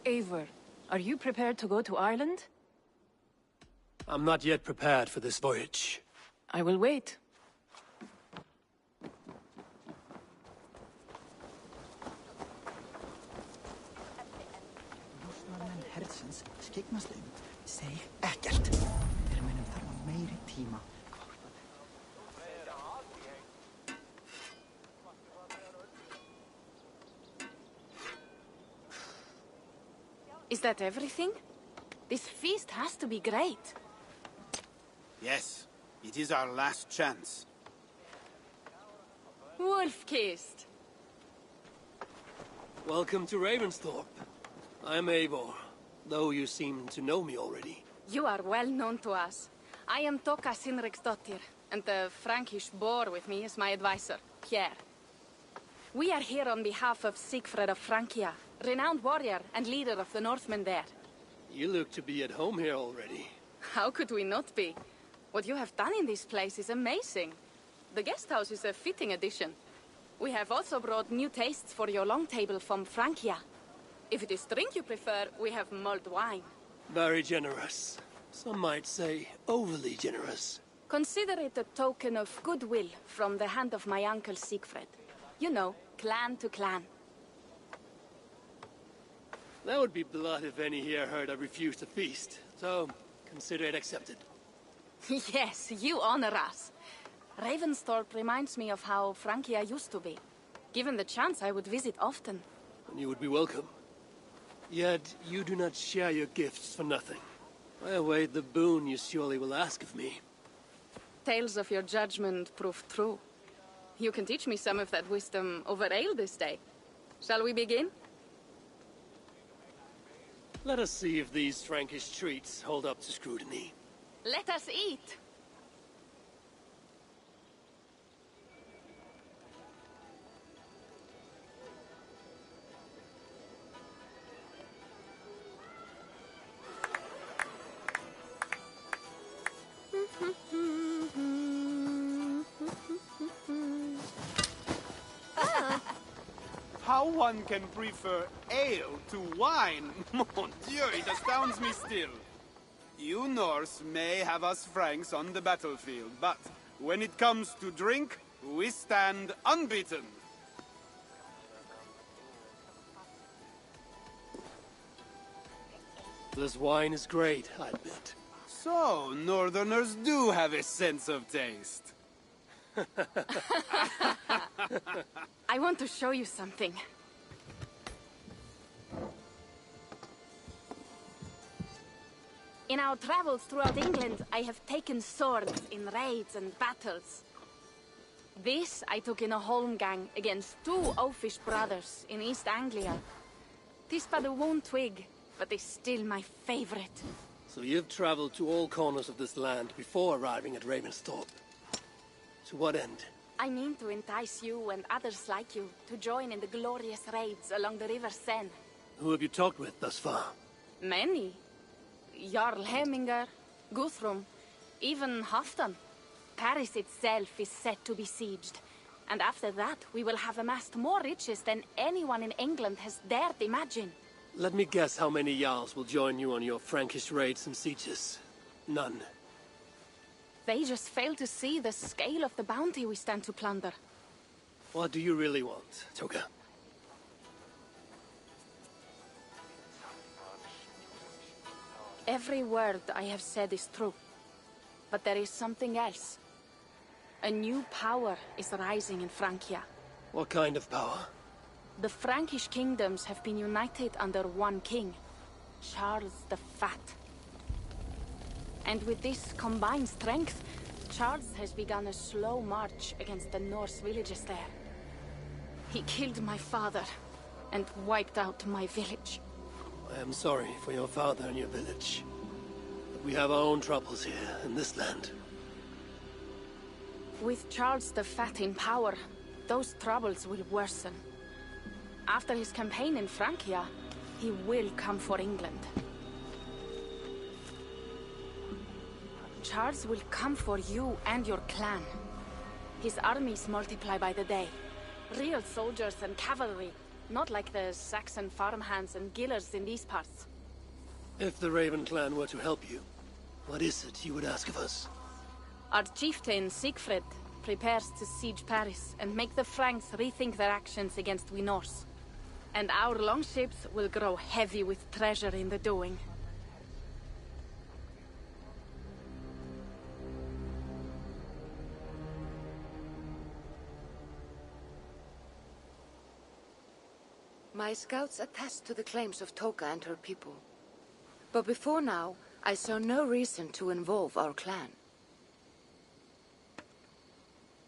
Speaker 10: Eivor, are you prepared to go to Ireland?
Speaker 3: I'm not yet prepared for this voyage.
Speaker 10: I will wait.
Speaker 15: Is that everything? This feast has to be great.
Speaker 16: Yes, it is our last chance.
Speaker 15: Wolf-kissed.
Speaker 3: Welcome to Ravensthorpe. I'm Eivor, though you seem to know me already.
Speaker 15: You are well known to us. I am Toka Sinriksdottir, and the Frankish boar with me is my advisor, Pierre. We are here on behalf of Sigfred of Francia, renowned warrior and leader of the Northmen there.
Speaker 3: You look to be at home here already.
Speaker 15: How could we not be? What you have done in this place is amazing. The guest house is a fitting addition. We have also brought new tastes for your long table from Francia. If it is drink you prefer, we have mulled wine.
Speaker 3: Very generous. Some might say overly generous.
Speaker 15: Consider it a token of goodwill from the hand of my uncle Siegfried. You know, clan to clan.
Speaker 3: That would be blood if any here heard I refused to feast. So, consider it accepted.
Speaker 15: Yes, you honor us. Ravensthorpe reminds me of how Francia used to be. Given the chance, I would visit often.
Speaker 3: And you would be welcome. Yet, you do not share your gifts for nothing. I await the boon you surely will ask of me.
Speaker 15: Tales of your judgment proved true. You can teach me some of that wisdom over ale this day. Shall we begin?
Speaker 3: Let us see if these Frankish treats hold up to scrutiny.
Speaker 15: Let us eat!
Speaker 16: How one can prefer ale to wine, mon Dieu, it astounds me still. You Norse may have us Franks on the battlefield, but when it comes to drink, we stand unbeaten.
Speaker 3: This wine is great, I admit.
Speaker 16: So, Northerners do have a sense of taste.
Speaker 15: I want to show you something. In our travels throughout England, I have taken swords in raids and battles. This I took in a holmgang against 2 oafish brothers in East Anglia. 'Tis but a worn twig, but is still my favorite.
Speaker 3: So you've traveled to all corners of this land before arriving at Ravensthorpe. To what end?
Speaker 15: I mean to entice you and others like you to join in the glorious raids along the River Seine.
Speaker 3: Who have you talked with thus far?
Speaker 15: Many. Jarl Hemminger, Guthrum, even Halfdan. Paris itself is set to be besieged. And after that, we will have amassed more riches than anyone in England has dared imagine.
Speaker 3: Let me guess how many Jarls will join you on your Frankish raids and sieges. None.
Speaker 15: They just fail to see the scale of the bounty we stand to plunder.
Speaker 3: What do you really want, Toga?
Speaker 15: Every word I have said is true. But there is something else. A new power is rising in Francia.
Speaker 3: What kind of power?
Speaker 15: The Frankish kingdoms have been united under one king, Charles the Fat. And with this combined strength, Charles has begun a slow march against the Norse villages there. He killed my father and wiped out my village.
Speaker 3: I am sorry for your father and your village. But we have our own troubles here in this land.
Speaker 15: With Charles the Fat in power, those troubles will worsen. After his campaign in Francia, he will come for England. Charles will come for you and your clan. His armies multiply by the day. Real soldiers and cavalry, not like the Saxon farmhands and gillers in these parts.
Speaker 3: If the Raven clan were to help you, what is it you would ask of us?
Speaker 15: Our chieftain, Siegfried, prepares to siege Paris and make the Franks rethink their actions against we Norse. And our longships will grow heavy with treasure in the doing.
Speaker 17: My scouts attest to the claims of Toka and her people. But before now, I saw no reason to involve our clan.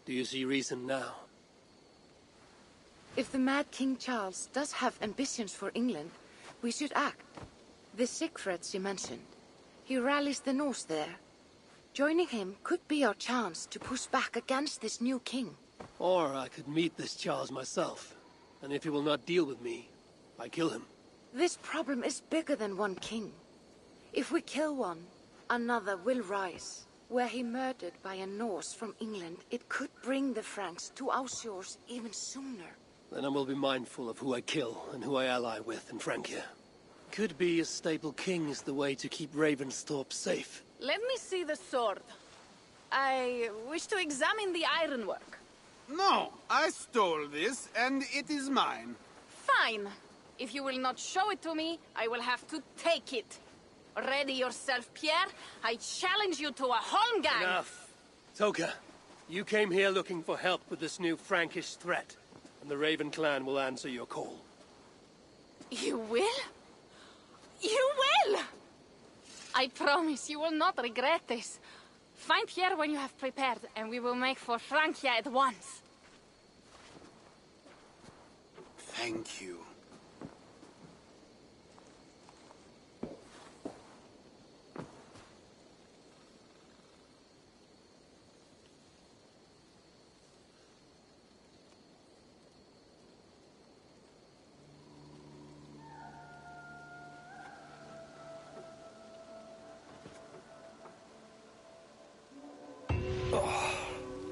Speaker 3: Do you see reason now?
Speaker 17: If the mad King Charles does have ambitions for England, we should act. The Siegfried you mentioned, he rallies the Norse there. Joining him could be our chance to push back against this new king.
Speaker 3: Or I could meet this Charles myself, and if he will not deal with me, I kill him.
Speaker 17: This problem is bigger than one king. If we kill one, another will rise. Were he murdered by a Norse from England, it could bring the Franks to our shores even sooner.
Speaker 3: Then I will be mindful of who I kill and who I ally with in Francia. Could be a stable king is the way to keep Ravensthorpe safe.
Speaker 15: Let me see the sword. I wish to examine the ironwork.
Speaker 16: No, I stole this, and it is mine.
Speaker 15: Fine. If you will not show it to me, I will have to take it. Ready yourself, Pierre. I challenge you to a holmgang.
Speaker 3: Enough. Toka, you came here looking for help with this new Frankish threat, and the Raven clan will answer your call.
Speaker 15: You will? You will! I promise you will not regret this. Find Pierre when you have prepared, and we will make for Francia at once.
Speaker 16: Thank you.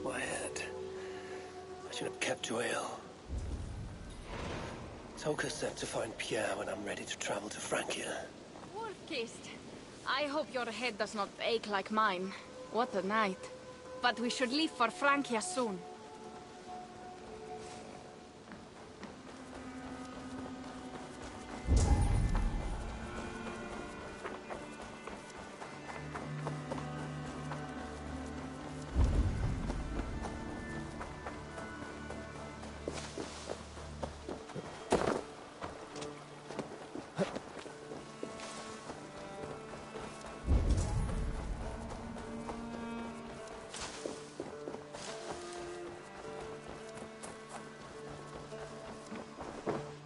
Speaker 3: My head. I should have kept to ale. Toka said to find Pierre when I'm ready to travel to Francia.
Speaker 15: Wolf-kissed. I hope your head does not ache like mine. What a night. But we should leave for Francia soon.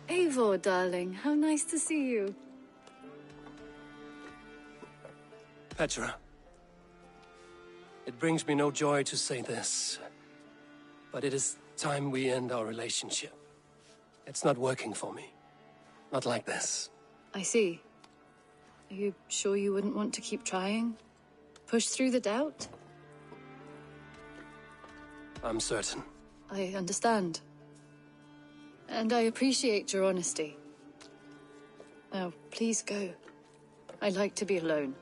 Speaker 8: Eivor, darling, how nice to see you.
Speaker 3: Petra. It brings me no joy to say this, but it is time we end our relationship. It's not working for me. Not like this.
Speaker 8: I see. Are you sure you wouldn't want to keep trying? Push through the doubt?
Speaker 3: I'm certain.
Speaker 8: I understand. And I appreciate your honesty. Now, please go. I like to be alone.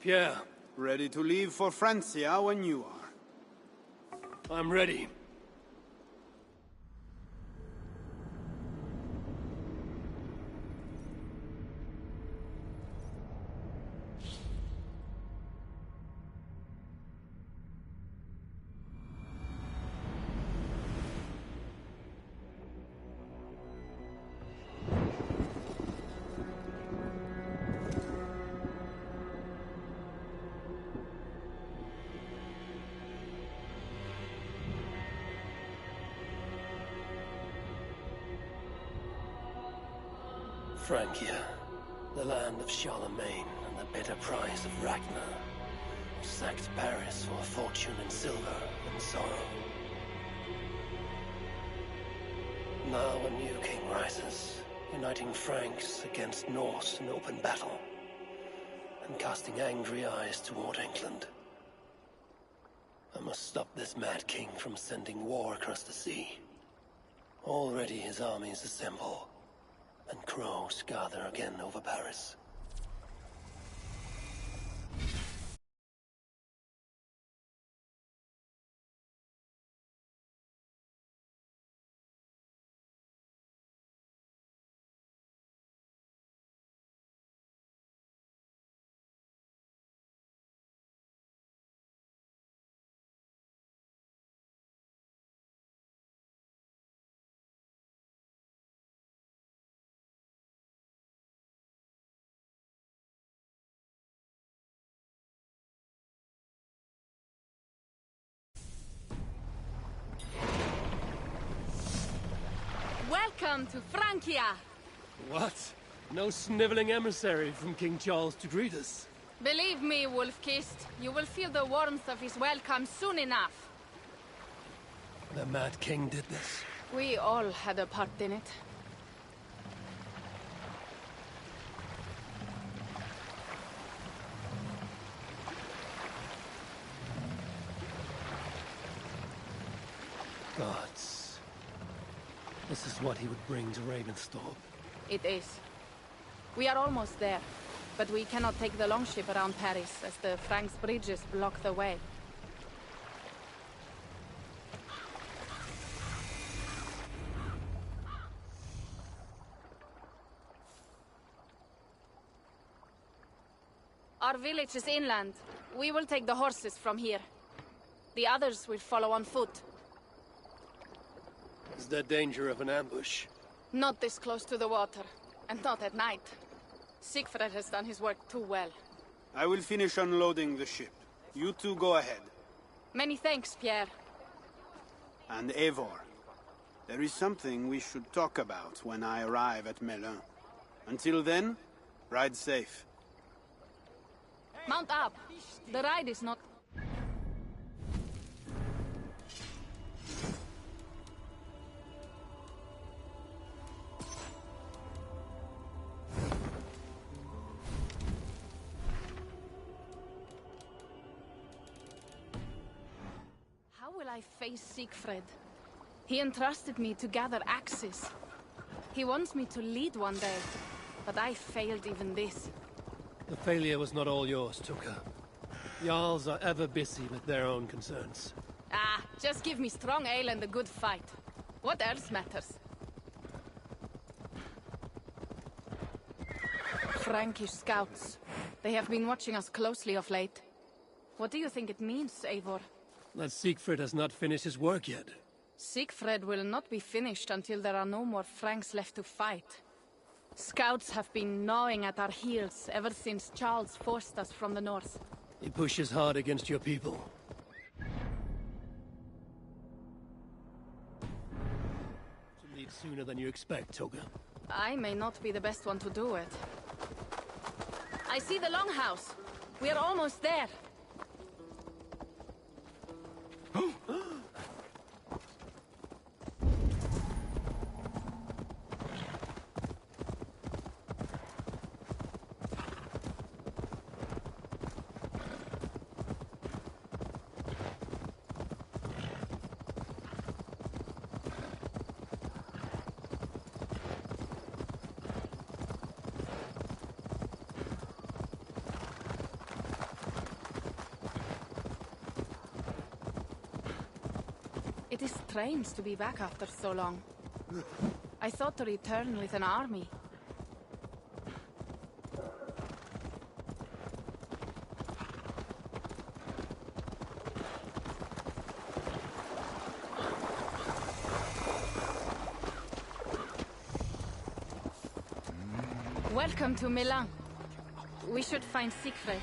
Speaker 3: Pierre.
Speaker 16: Ready to leave for Francia when you are.
Speaker 3: I'm ready. Francia, the land of Charlemagne and the bitter price of Ragnar, sacked Paris for a fortune in silver and sorrow. Now a new king rises, uniting Franks against Norse in open battle, and casting angry eyes toward England. I must stop this mad king from sending war across the sea. Already his armies assemble, and crows gather again over Paris.
Speaker 15: Welcome to Francia!
Speaker 3: What? No sniveling emissary from King Charles to greet us?
Speaker 15: Believe me, Wolf-kissed, you will feel the warmth of his welcome soon enough.
Speaker 3: The Mad King did this.
Speaker 15: We all had a part in it.
Speaker 3: Gods. This is what he would bring to Ravensthorpe.
Speaker 15: It is. We are almost there, but we cannot take the longship around Paris as the Franks' bridges block the way. Our village is inland. We will take the horses from here. The others will follow on foot.
Speaker 3: Is there danger of an ambush?
Speaker 15: Not this close to the water, and not at night. Siegfried has done his work too well.
Speaker 16: I will finish unloading the ship. You two go ahead.
Speaker 15: Many thanks, Pierre.
Speaker 16: And Eivor, there is something we should talk about when I arrive at Melun. Until then, ride safe.
Speaker 15: Mount up. The ride is not... How will I face Siegfried? He entrusted me to gather axes. He wants me to lead one day, but I failed even this.
Speaker 3: The failure was not all yours, Tuka. Jarls are ever busy with their own concerns.
Speaker 15: Ah, just give me strong ale and a good fight. What else matters? Frankish scouts. They have been watching us closely of late. What do you think it means, Eivor?
Speaker 3: That Siegfried has not finished his work yet.
Speaker 15: Siegfried will not be finished until there are no more Franks left to fight. Scouts have been gnawing at our heels ever since Charles forced us from the north.
Speaker 3: He pushes hard against your people. To leave sooner than you expect, Toga.
Speaker 15: I may not be the best one to do it. I see the longhouse. We are almost there. It is strange to be back after so long. I thought to return with an army. Welcome to Milan. We should find Siegfried.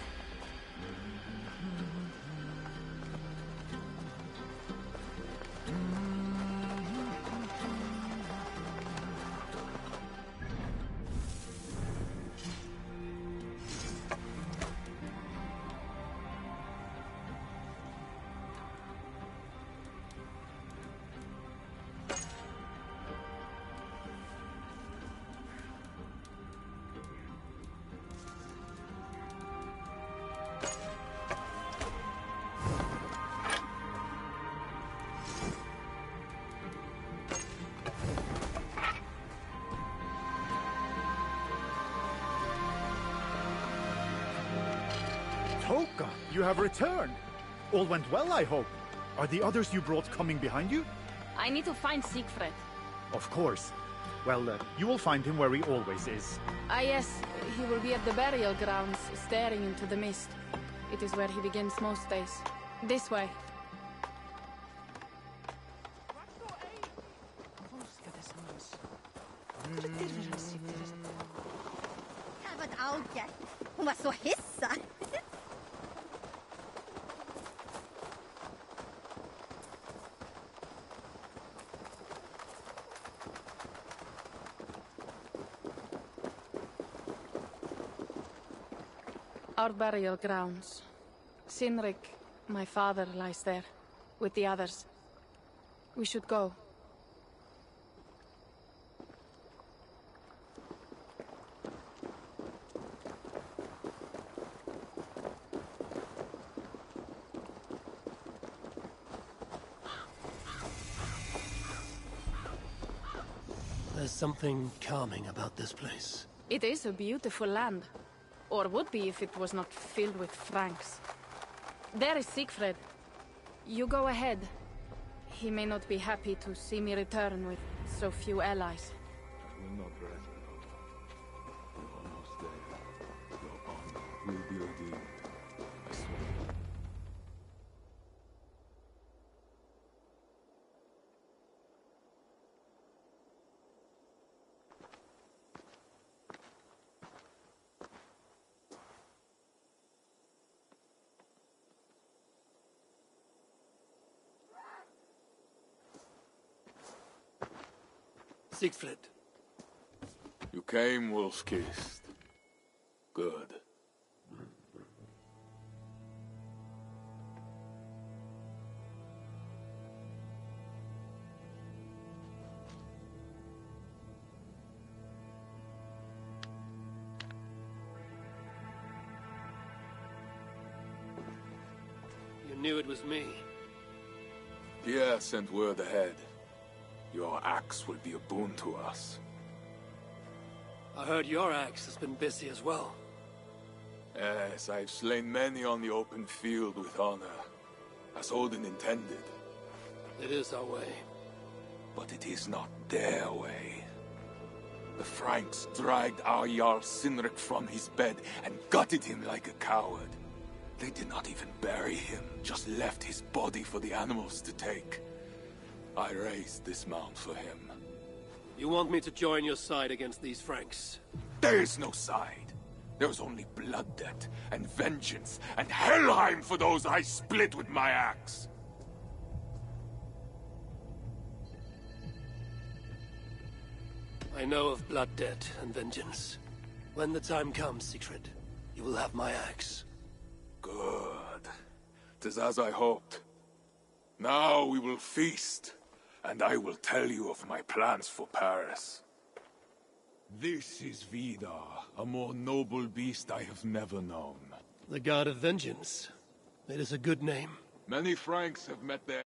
Speaker 18: Toka, you have returned. All went well, I hope. Are the others you brought coming behind you?
Speaker 15: I need to find Siegfried.
Speaker 18: Of course. Well, you will find him where he always is.
Speaker 15: Ah yes, he will be at the burial grounds, staring into the mist. It is where he begins most days. This way.
Speaker 14: Vad Auke. Hon var så hissad.
Speaker 15: Our burial grounds. Sinrik, my father, lies there, with the others. We should go.
Speaker 3: There's something calming about this place.
Speaker 15: It is a beautiful land. Or would be if it was not filled with Franks. There is Siegfried. You go ahead. He may not be happy to see me return with so few allies.
Speaker 19: We're not ready. We're almost there. Go on. We'll be ready. I swear.
Speaker 3: Siegfried.
Speaker 19: You came, wolf-kissed. Good.
Speaker 3: You knew it was me.
Speaker 19: Pierre sent word ahead. Your axe will be a boon to us.
Speaker 3: I heard your axe has been busy as well.
Speaker 19: Yes, I've slain many on the open field with honor, as Odin intended.
Speaker 3: It is our way.
Speaker 19: But it is not their way. The Franks dragged our Jarl Sinric from his bed and gutted him like a coward. They did not even bury him, just left his body for the animals to take. I raised this mound for him.
Speaker 3: You want me to join your side against these Franks?
Speaker 19: There is no side. There is only blood debt, and vengeance, and Helheim for those I split with my axe.
Speaker 3: I know of blood debt and vengeance. When the time comes, Siegfried, you will have my axe.
Speaker 19: Good. 'Tis as I hoped. Now we will feast, and I will tell you of my plans for Paris. This is Vidar, a more noble beast I have never known.
Speaker 3: The God of Vengeance. It is a good name.
Speaker 19: Many Franks have met their